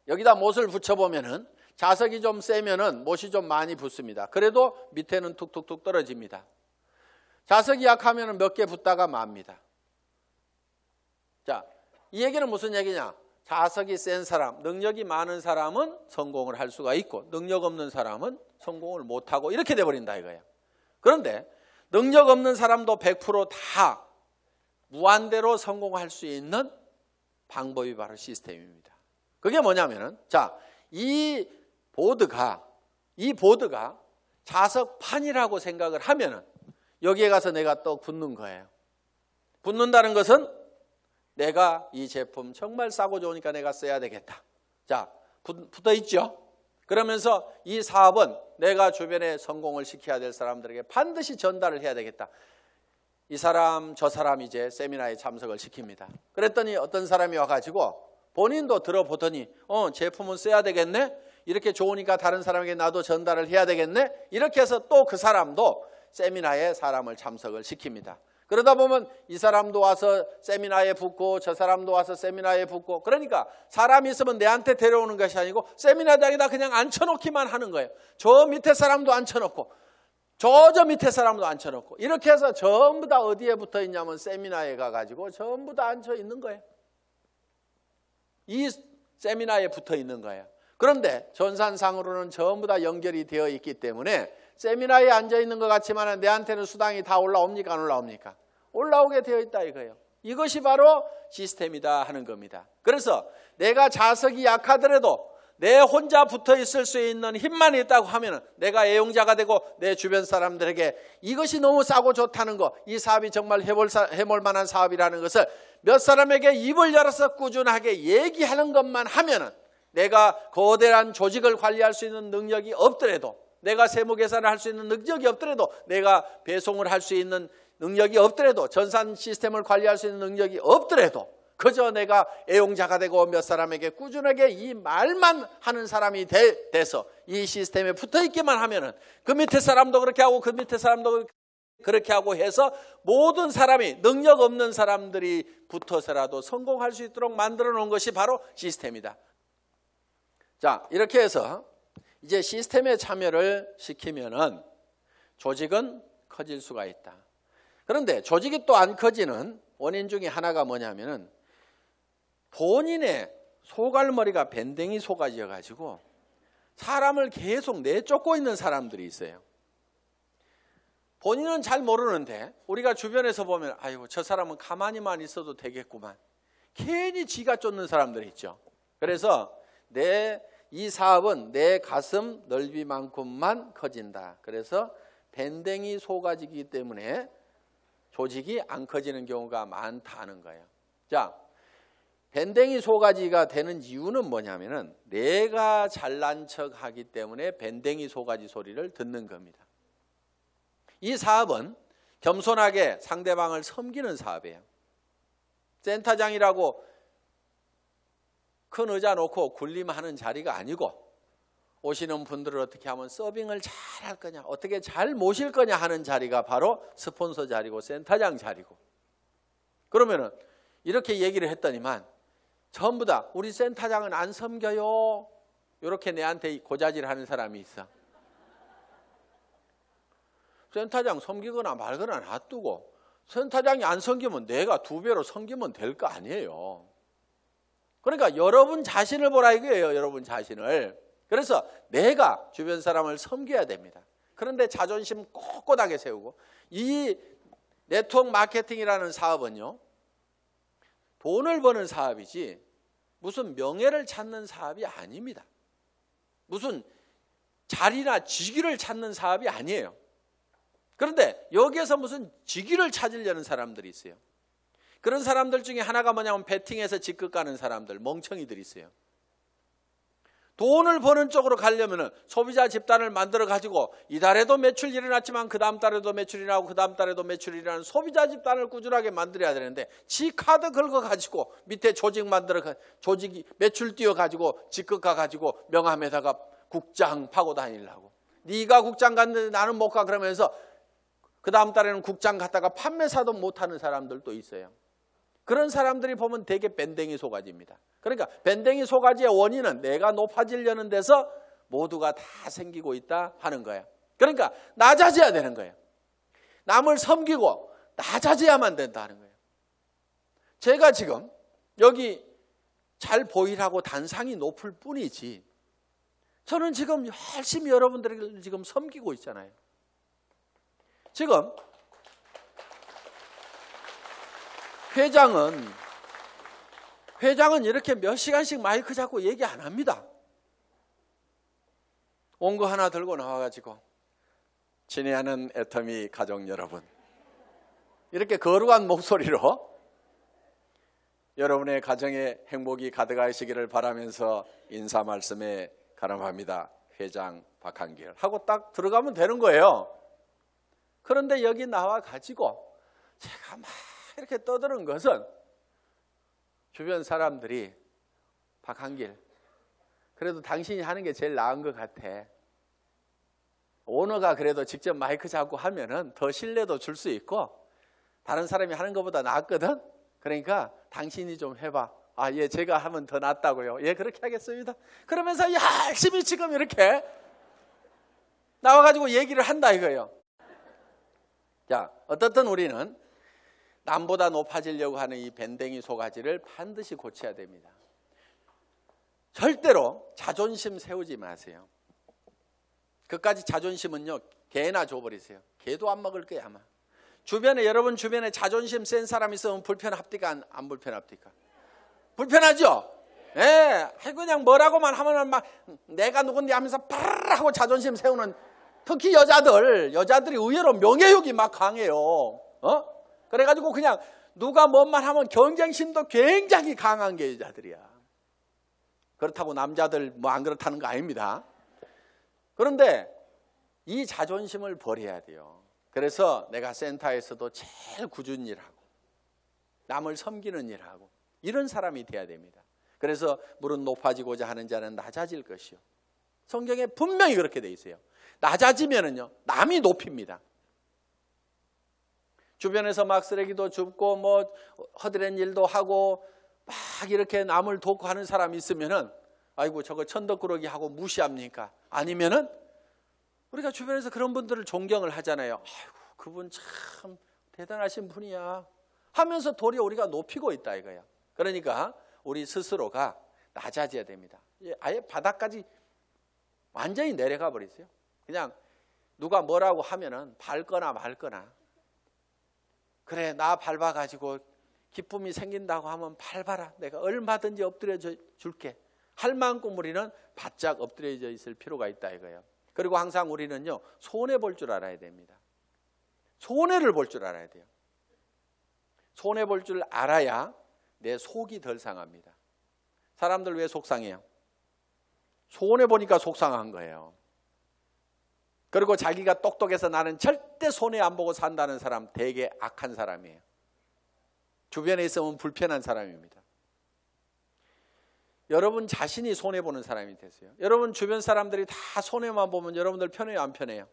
여기다 못을 붙여보면은 자석이 좀 세면은 못이 좀 많이 붙습니다. 그래도 밑에는 툭툭툭 떨어집니다. 자석이 약하면은 몇 개 붙다가 맙니다. 자, 이 얘기는 무슨 얘기냐? 자석이 센 사람, 능력이 많은 사람은 성공을 할 수가 있고 능력 없는 사람은 성공을 못하고, 이렇게 돼버린다 이거예요. 그런데 능력 없는 사람도 100% 다 무한대로 성공할 수 있는 방법이 바로 시스템입니다. 그게 뭐냐면은, 자, 이 보드가 자석판이라고 생각을 하면은 여기에 가서 내가 또 붙는 거예요. 붙는다는 것은 내가 이 제품 정말 싸고 좋으니까 내가 써야 되겠다. 자, 붙어 있죠? 그러면서 이 사업은 내가 주변에 성공을 시켜야 될 사람들에게 반드시 전달을 해야 되겠다. 이 사람 저 사람 이제 세미나에 참석을 시킵니다. 그랬더니 어떤 사람이 와가지고 본인도 들어보더니 제품은 써야 되겠네, 이렇게 좋으니까 다른 사람에게 나도 전달을 해야 되겠네, 이렇게 해서 또 그 사람도 세미나에 사람을 참석을 시킵니다. 그러다 보면 이 사람도 와서 세미나에 붙고 저 사람도 와서 세미나에 붙고, 그러니까 사람이 있으면 내한테 데려오는 것이 아니고 세미나장에다 그냥 앉혀놓기만 하는 거예요. 저 밑에 사람도 앉혀놓고 저 밑에 사람도 앉혀놓고, 이렇게 해서 전부 다 어디에 붙어 있냐면 세미나에 가가지고 전부 다 앉혀 있는 거예요. 이 세미나에 붙어 있는 거예요. 그런데 전산상으로는 전부 다 연결이 되어 있기 때문에 세미나에 앉아 있는 것 같지만 내한테는 수당이 다 올라옵니까? 안 올라옵니까? 올라오게 되어 있다 이거예요. 이것이 바로 시스템이다 하는 겁니다. 그래서 내가 자석이 약하더라도 내 혼자 붙어 있을 수 있는 힘만 있다고 하면 내가 애용자가 되고 내 주변 사람들에게 이것이 너무 싸고 좋다는 거, 이 사업이 정말 해볼 만한 사업이라는 것을 몇 사람에게 입을 열어서 꾸준하게 얘기하는 것만 하면은, 내가 거대한 조직을 관리할 수 있는 능력이 없더라도, 내가 세무 계산을 할 수 있는 능력이 없더라도, 내가 배송을 할 수 있는 능력이 없더라도, 전산 시스템을 관리할 수 있는 능력이 없더라도, 그저 내가 애용자가 되고 몇 사람에게 꾸준하게 이 말만 하는 사람이 돼서 이 시스템에 붙어 있기만 하면은 그 밑에 사람도 그렇게 하고 그 밑에 사람도 그렇게 하고 해서 모든 사람이, 능력 없는 사람들이 붙어서라도 성공할 수 있도록 만들어 놓은 것이 바로 시스템이다. 자, 이렇게 해서 이제 시스템에 참여를 시키면은 조직은 커질 수가 있다. 그런데 조직이 또 안 커지는 원인 중에 하나가 뭐냐면은 본인의 소갈머리가 밴댕이 속아져 가지고 사람을 계속 내쫓고 있는 사람들이 있어요. 본인은 잘 모르는데 우리가 주변에서 보면 아이고 저 사람은 가만히만 있어도 되겠구만. 괜히 지가 쫓는 사람들이 있죠. 그래서 이 사업은 내 가슴 넓이만큼만 커진다. 그래서 밴댕이 소가지이기 때문에 조직이 안 커지는 경우가 많다는 거예요. 자, 밴댕이 소가지가 되는 이유는 뭐냐면은 내가 잘난 척하기 때문에 밴댕이 소가지 소리를 듣는 겁니다. 이 사업은 겸손하게 상대방을 섬기는 사업이에요. 센터장이라고 큰 의자 놓고 군림하는 자리가 아니고 오시는 분들을 어떻게 하면 서빙을 잘 할 거냐, 어떻게 잘 모실 거냐 하는 자리가 바로 스폰서 자리고 센터장 자리고. 그러면은 이렇게 얘기를 했더니만 전부 다 우리 센터장은 안 섬겨요. 이렇게 내한테 고자질 하는 사람이 있어. 센터장 섬기거나 말거나 놔두고 센터장이 안 섬기면 내가 2배로 섬기면 될 거 아니에요. 그러니까 여러분 자신을 보라 이거예요. 여러분 자신을. 그래서 내가 주변 사람을 섬겨야 됩니다. 그런데 자존심 꼿꼿하게 세우고, 이 네트워크 마케팅이라는 사업은요, 돈을 버는 사업이지 무슨 명예를 찾는 사업이 아닙니다. 무슨 자리나 직위를 찾는 사업이 아니에요. 그런데 여기에서 무슨 직위를 찾으려는 사람들이 있어요. 그런 사람들 중에 하나가 뭐냐면 베팅해서 직급 가는 사람들, 멍청이들이 있어요. 돈을 버는 쪽으로 가려면 소비자 집단을 만들어 가지고 이달에도 매출 일어났지만 그 다음 달에도 매출이 나고 그 다음 달에도 매출이 일어나는 소비자 집단을 꾸준하게 만들어야 되는데, 지 카드 긁어 가지고 밑에 조직 만들어 조직이 매출 띄워 가지고 직급 가 가지고 명함에다가 국장 파고 다니려고. 네가 국장 갔는데 나는 못 가 그러면서 그 다음 달에는 국장 갔다가 판매사도 못하는 사람들도 있어요. 그런 사람들이 보면 되게 밴댕이 소가지입니다. 그러니까 밴댕이 소가지의 원인은 내가 높아지려는 데서 모두가 다 생기고 있다 하는 거예요. 그러니까 낮아져야 되는 거예요. 남을 섬기고 낮아져야만 된다 하는 거예요. 제가 지금 여기 잘 보이라고 단상이 높을 뿐이지 저는 지금 열심히 여러분들을 지금 섬기고 있잖아요. 지금 회장은 이렇게 몇 시간씩 마이크 잡고 얘기 안 합니다. 온 거 하나 들고 나와가지고 친애하는 애터미 가족 여러분, 이렇게 거룩한 목소리로 여러분의 가정에 행복이 가득하시기를 바라면서 인사 말씀에 가름합니다. 회장 박한길 하고 딱 들어가면 되는 거예요. 그런데 여기 나와가지고 제가 막 이렇게 떠드는 것은 주변 사람들이 박한길, 그래도 당신이 하는 게 제일 나은 것 같아. 오너가 그래도 직접 마이크 잡고 하면은 더 신뢰도 줄 수 있고 다른 사람이 하는 것보다 낫거든. 그러니까 당신이 좀 해봐. 아, 예, 제가 하면 더 낫다고요. 예, 그렇게 하겠습니다. 그러면서 열심히 지금 이렇게 나와가지고 얘기를 한다 이거예요. 자, 어떻든 우리는 남보다 높아지려고 하는 이 밴댕이 소가지를 반드시 고쳐야 됩니다. 절대로 자존심 세우지 마세요. 그까지 자존심은요, 개나 줘버리세요. 개도 안 먹을 거야 아마. 여러분 주변에 자존심 센 사람 있으면 불편합니까? 안 불편합니까? 불편하죠? 예, 그냥 뭐라고만 하면 막 내가 누군데 하면서 파르르 하고 자존심 세우는, 특히 여자들이 의외로 명예욕이 막 강해요. 그래가지고 그냥 누가 뭔 말 하면 경쟁심도 굉장히 강한 게 여자들이야. 그렇다고 남자들 뭐 안 그렇다는 거 아닙니다. 그런데 이 자존심을 버려야 돼요. 그래서 내가 센터에서도 제일 꾸준히 일하고 남을 섬기는 일하고 이런 사람이 돼야 됩니다. 그래서 무릇 높아지고자 하는 자는 낮아질 것이요. 성경에 분명히 그렇게 돼 있어요. 낮아지면은요, 남이 높입니다. 주변에서 막 쓰레기도 줍고 뭐 허드렛 일도 하고 막 이렇게 남을 돕고 하는 사람이 있으면은 아이고 저거 천덕꾸러기 하고 무시합니까? 아니면은 우리가 주변에서 그런 분들을 존경을 하잖아요. 아이고 그분 참 대단하신 분이야 하면서 도리어 우리가 높이고 있다 이거야. 그러니까 우리 스스로가 낮아져야 됩니다. 아예 바닥까지 완전히 내려가 버리세요. 그냥 누가 뭐라고 하면은 밟거나 말거나, 그래 나 밟아가지고 기쁨이 생긴다고 하면 밟아라, 내가 얼마든지 엎드려 줄게 할 만큼 우리는 바짝 엎드려져 있을 필요가 있다 이거예요. 그리고 항상 우리는요, 손해볼 줄 알아야 됩니다. 손해를 볼 줄 알아야 돼요. 손해볼 줄 알아야 내 속이 덜 상합니다. 사람들 왜 속상해요? 손해보니까 속상한 거예요. 그리고 자기가 똑똑해서 나는 절대 손해 안 보고 산다는 사람 되게 악한 사람이에요. 주변에 있으면 불편한 사람입니다. 여러분 자신이 손해보는 사람이 되세요. 여러분 주변 사람들이 다 손해만 보면 여러분들 편해요, 안 편해요?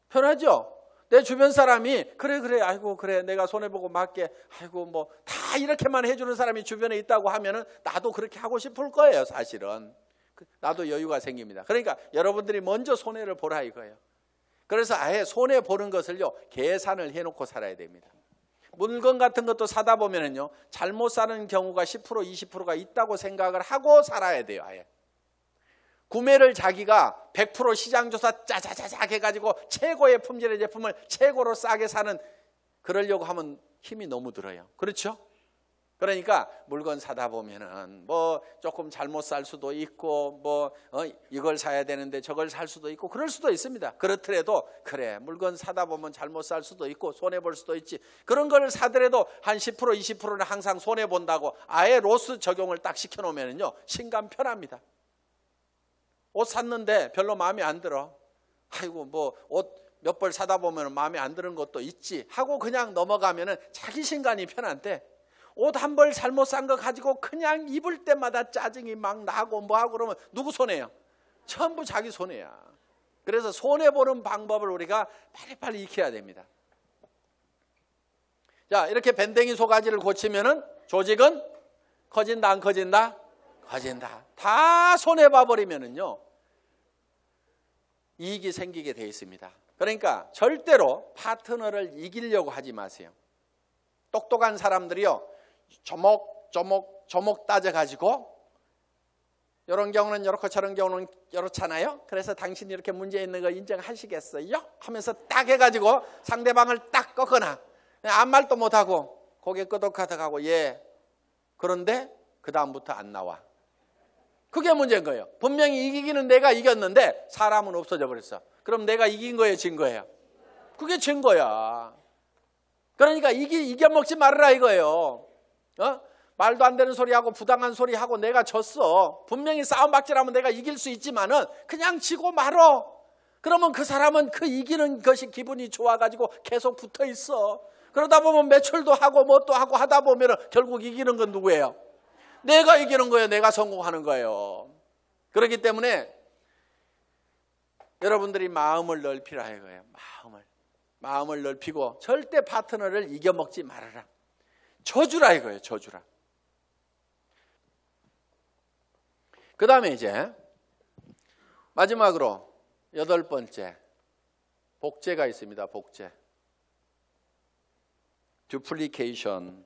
편하죠? 내 주변 사람이 그래 아이고 그래 내가 손해보고 말게, 아이고 뭐 다 이렇게만 해주는 사람이 주변에 있다고 하면은 나도 그렇게 하고 싶을 거예요. 사실은 나도 여유가 생깁니다. 그러니까 여러분들이 먼저 손해를 보라 이거예요. 그래서 아예 손해보는 것을요, 계산을 해놓고 살아야 됩니다. 물건 같은 것도 사다 보면은요, 잘못 사는 경우가 10% 20%가 있다고 생각을 하고 살아야 돼요. 아예 구매를 자기가 100% 시장조사 짜자자작 해가지고 최고의 품질의 제품을 최고로 싸게 사는, 그러려고 하면 힘이 너무 들어요. 그렇죠? 그러니까 물건 사다 보면은 뭐 조금 잘못 살 수도 있고 뭐 이걸 사야 되는데 저걸 살 수도 있고 그럴 수도 있습니다. 그렇더라도 그래 물건 사다 보면 잘못 살 수도 있고 손해 볼 수도 있지, 그런 걸 사더라도 한 10% 20%는 항상 손해 본다고 아예 로스 적용을 딱 시켜 놓으면은요, 신감 편합니다. 옷 샀는데 별로 마음에 안 들어, 아이고 뭐 옷 몇 벌 사다 보면 마음에 안 드는 것도 있지 하고 그냥 넘어가면은 자기 신간이 편한데, 옷 한 벌 잘못 산 거 가지고 그냥 입을 때마다 짜증이 막 나고 뭐하고 그러면 누구 손해요? 전부 자기 손해야. 그래서 손해보는 방법을 우리가 빨리빨리 익혀야 됩니다. 자, 이렇게 밴댕이 소가지를 고치면은 조직은 커진다 안 커진다? 커진다. 다 손해봐 버리면은요, 이익이 생기게 돼 있습니다. 그러니까 절대로 파트너를 이기려고 하지 마세요. 똑똑한 사람들이요, 조목 따져가지고 이런 경우는 이렇고 저런 경우는 이렇잖아요. 그래서 당신이 이렇게 문제 있는 거 인정하시겠어요? 하면서 딱 해가지고 상대방을 딱 꺾거나 아무 말도 못하고 고개 끄덕하다가고 예, 그런데 그 다음부터 안 나와. 그게 문제인 거예요. 분명히 이기기는 내가 이겼는데 사람은 없어져 버렸어. 그럼 내가 이긴 거예요, 진 거예요? 그게 진 거야. 그러니까 이겨먹지 말아라 이거예요. 말도 안 되는 소리하고 부당한 소리하고 내가 졌어. 분명히 싸움박질하면 내가 이길 수 있지만은 그냥 지고 말어. 그러면 그 사람은 그 이기는 것이 기분이 좋아가지고 계속 붙어 있어. 그러다 보면 매출도 하고 뭣도 하고 하다 보면은 결국 이기는 건 누구예요? 내가 이기는 거예요. 내가 성공하는 거예요. 그렇기 때문에 여러분들이 마음을 넓히라 이거예요. 마음을 넓히고 절대 파트너를 이겨먹지 말아라. 져주라 이거예요. 져주라. 그 다음에 이제 마지막으로 8번째 복제가 있습니다. 복제. 듀플리케이션.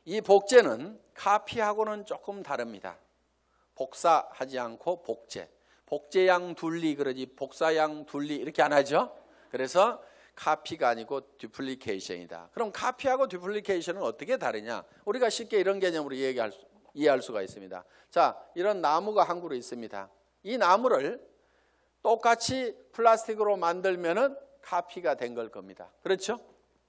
이 복제는 카피하고는 조금 다릅니다. 복사하지 않고 복제. 복제양 둘리 그러지 복사양 둘리 이렇게 안 하죠. 그래서 카피가 아니고 듀플리케이션이다. 그럼 카피하고 듀플리케이션은 어떻게 다르냐? 우리가 쉽게 이런 개념으로 이해할 수가 있습니다. 자, 이런 나무가 한 그루 있습니다. 이 나무를 똑같이 플라스틱으로 만들면은 카피가 된 걸 겁니다. 그렇죠?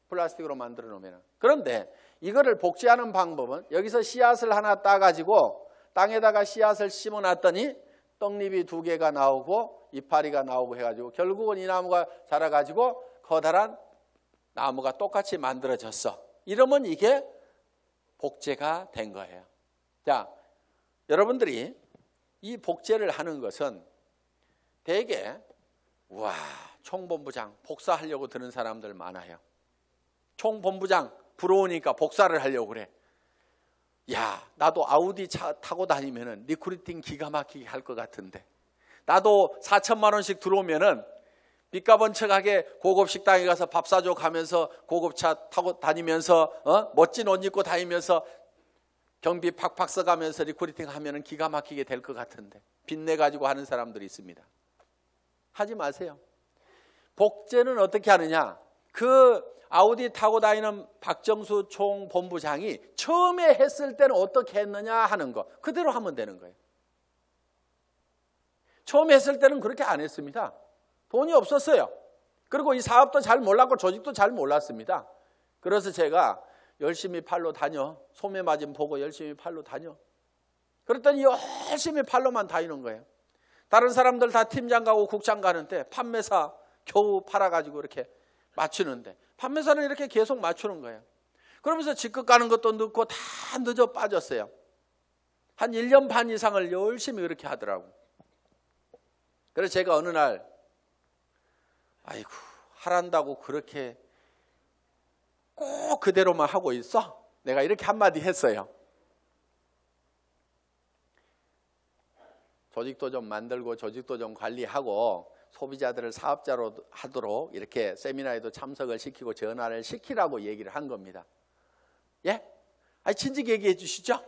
플라스틱으로 만들어 놓으면. 그런데 이거를 복제하는 방법은 여기서 씨앗을 하나 따가지고 땅에다가 씨앗을 심어 놨더니 떡잎이 2개가 나오고 이파리가 나오고 해가지고 결국은 이 나무가 자라가지고 커다란 나무가 똑같이 만들어졌어. 이러면 이게 복제가 된 거예요. 자, 여러분들이 이 복제를 하는 것은 대개 와, 총본부장 복사하려고 드는 사람들 많아요. 총본부장 부러우니까 복사를 하려고 그래. 야, 나도 아우디 차 타고 다니면은 리크루팅 기가 막히게 할 것 같은데, 나도 4천만 원씩 들어오면은 빚가번쩍하게 고급 식당에 가서 밥 사줘 가면서 고급차 타고 다니면서 멋진 옷 입고 다니면서 경비 팍팍 써가면서 리크루팅 하면은 기가 막히게 될 것 같은데 빚내 가지고 하는 사람들이 있습니다. 하지 마세요. 복제는 어떻게 하느냐? 그 아우디 타고 다니는 박정수 총본부장이 처음에 했을 때는 어떻게 했느냐 하는 거 그대로 하면 되는 거예요. 처음에 했을 때는 그렇게 안 했습니다. 돈이 없었어요. 그리고 이 사업도 잘 몰랐고 조직도 잘 몰랐습니다. 그래서 제가 열심히 팔로 다녀. 소매 마진 보고 열심히 팔로 다녀. 그랬더니 열심히 팔로만 다니는 거예요. 다른 사람들 다 팀장 가고 국장 가는데 판매사 겨우 팔아가지고 이렇게 맞추는데 판매사는 이렇게 계속 맞추는 거예요. 그러면서 직급 가는 것도 늦고 다 늦어 빠졌어요. 한 1년 반 이상을 열심히 그렇게 하더라고. 그래서 제가 어느 날 아이고 하란다고 그렇게 꼭 그대로만 하고 있어? 내가 이렇게 한마디 했어요. 조직도 좀 만들고 조직도 좀 관리하고 소비자들을 사업자로 하도록 이렇게 세미나에도 참석을 시키고 전화를 시키라고 얘기를 한 겁니다. 예? 아니 진즉 얘기해 주시죠.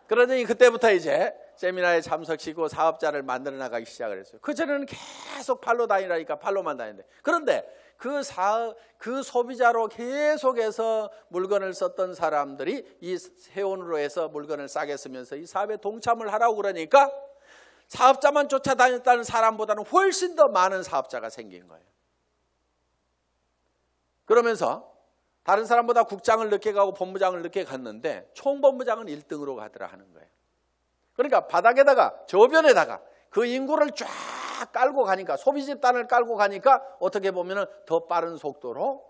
그러더니 그때부터 이제 세미나에 참석시키고 사업자를 만들어 나가기 시작을 했어요. 그전에는 계속 팔로 다니라니까 팔로만 다니는데 그런데 그 소비자로 계속해서 물건을 썼던 사람들이 이 세원으로 해서 물건을 싸게 쓰면서 이 사업에 동참을 하라고 그러니까 사업자만 쫓아다녔다는 사람보다는 훨씬 더 많은 사업자가 생긴 거예요. 그러면서 다른 사람보다 국장을 늦게 가고 본부장을 늦게 갔는데 총본부장은 1등으로 가더라 하는 거예요. 그러니까 바닥에다가 저변에다가 그 인구를 쫙 깔고 가니까 소비 집단을 깔고 가니까 어떻게 보면 더 빠른 속도로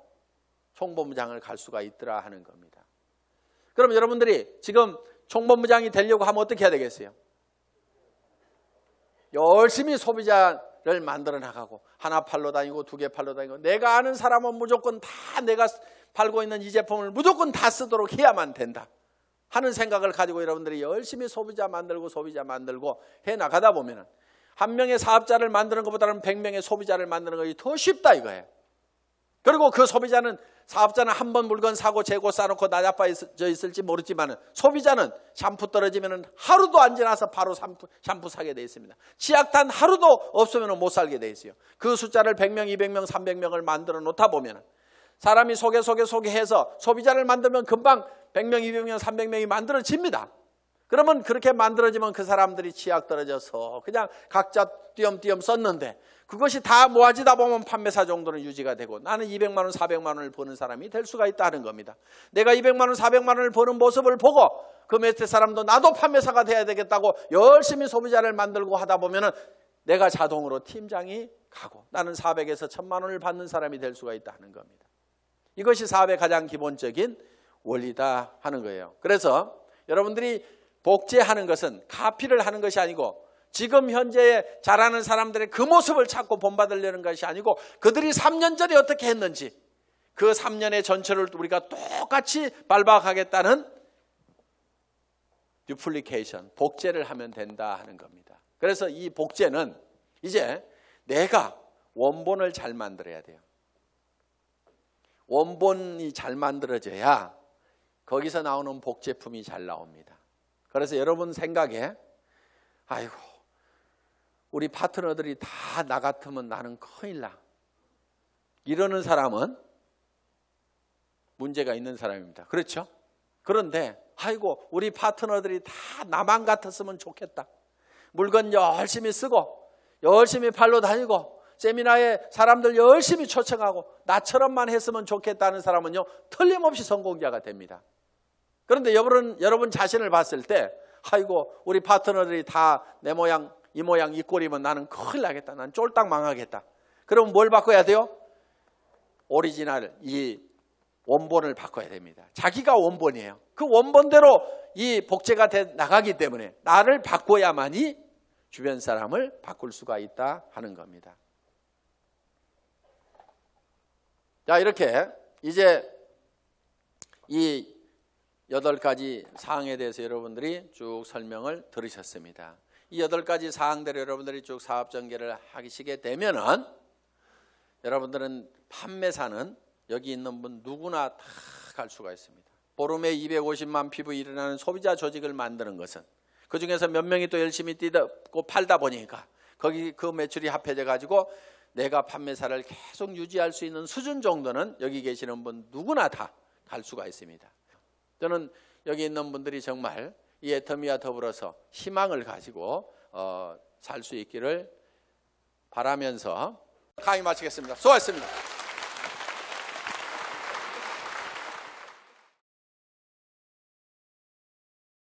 총본부장을 갈 수가 있더라 하는 겁니다. 그럼 여러분들이 지금 총본부장이 되려고 하면 어떻게 해야 되겠어요? 열심히 소비자를 만들어 나가고 하나 팔러 다니고 두 개 팔러 다니고 내가 아는 사람은 무조건 다 내가 팔고 있는 이 제품을 무조건 다 쓰도록 해야만 된다 하는 생각을 가지고 여러분들이 열심히 소비자 만들고 해 나가다 보면 한 명의 사업자를 만드는 것보다는 100명의 소비자를 만드는 것이 더 쉽다 이거예요. 그리고 그 사업자는 한 번 물건 사고 재고 싸놓고 나자빠져 있을지 모르지만 소비자는 샴푸 떨어지면 하루도 안 지나서 바로 샴푸 사게 돼 있습니다. 치약단 하루도 없으면 못 살게 돼 있어요. 그 숫자를 100명, 200명, 300명을 만들어 놓다 보면 사람이 소개해서 소비자를 만들면 금방 100명, 200명, 300명이 만들어집니다. 그러면 그렇게 만들어지면 그 사람들이 치약 떨어져서 그냥 각자 띄엄띄엄 썼는데 그것이 다 모아지다 보면 판매사 정도는 유지가 되고 나는 200만 원, 400만 원을 버는 사람이 될 수가 있다는 겁니다. 내가 200만 원, 400만 원을 버는 모습을 보고 그 밑에 사람도 나도 판매사가 돼야 되겠다고 열심히 소비자를 만들고 하다 보면 내가 자동으로 팀장이 가고 나는 400에서 1000만 원을 받는 사람이 될 수가 있다는 겁니다. 이것이 사업의 가장 기본적인 원리다 하는 거예요. 그래서 여러분들이 복제하는 것은 카피를 하는 것이 아니고 지금 현재 잘하는 사람들의 그 모습을 찾고 본받으려는 것이 아니고 그들이 3년 전에 어떻게 했는지 그 3년의 전철을 우리가 똑같이 밟아가겠다는 듀플리케이션, 복제를 하면 된다 하는 겁니다. 그래서 이 복제는 이제 내가 원본을 잘 만들어야 돼요. 원본이 잘 만들어져야 거기서 나오는 복제품이 잘 나옵니다. 그래서 여러분 생각에 아이고 우리 파트너들이 다 나 같으면 나는 큰일 나. 이러는 사람은 문제가 있는 사람입니다. 그렇죠? 그런데 아이고 우리 파트너들이 다 나만 같았으면 좋겠다. 물건 열심히 쓰고 열심히 팔러 다니고 세미나에 사람들 열심히 초청하고 나처럼만 했으면 좋겠다는 사람은요 틀림없이 성공자가 됩니다. 그런데 여러분 자신을 봤을 때 아이고 우리 파트너들이 다 내 모양 이 모양 이 꼴이면 나는 큰일 나겠다. 난 쫄딱 망하겠다. 그럼 뭘 바꿔야 돼요? 오리지널 이 원본을 바꿔야 됩니다. 자기가 원본이에요. 그 원본대로 이 복제가 돼 나가기 때문에 나를 바꿔야만이 주변 사람을 바꿀 수가 있다 하는 겁니다. 자, 이렇게 이제 이 8가지 사항에 대해서 여러분들이 쭉 설명을 들으셨습니다. 이 8가지 사항대로 여러분들이 쭉 사업 전개를 하시게 되면은 여러분들은 판매사는 여기 있는 분 누구나 다 갈 수가 있습니다. 보름에 250만 피부 일어나는 소비자 조직을 만드는 것은 그중에서 몇 명이 또 열심히 뛰고 팔다 보니까 거기 그 매출이 합해져 가지고 내가 판매사를 계속 유지할 수 있는 수준 정도는 여기 계시는 분 누구나 다 갈 수가 있습니다. 저는 여기 있는 분들이 정말 이 애터미와 더불어서 희망을 가지고 살 수 있기를 바라면서 강의 마치겠습니다. 수고하셨습니다.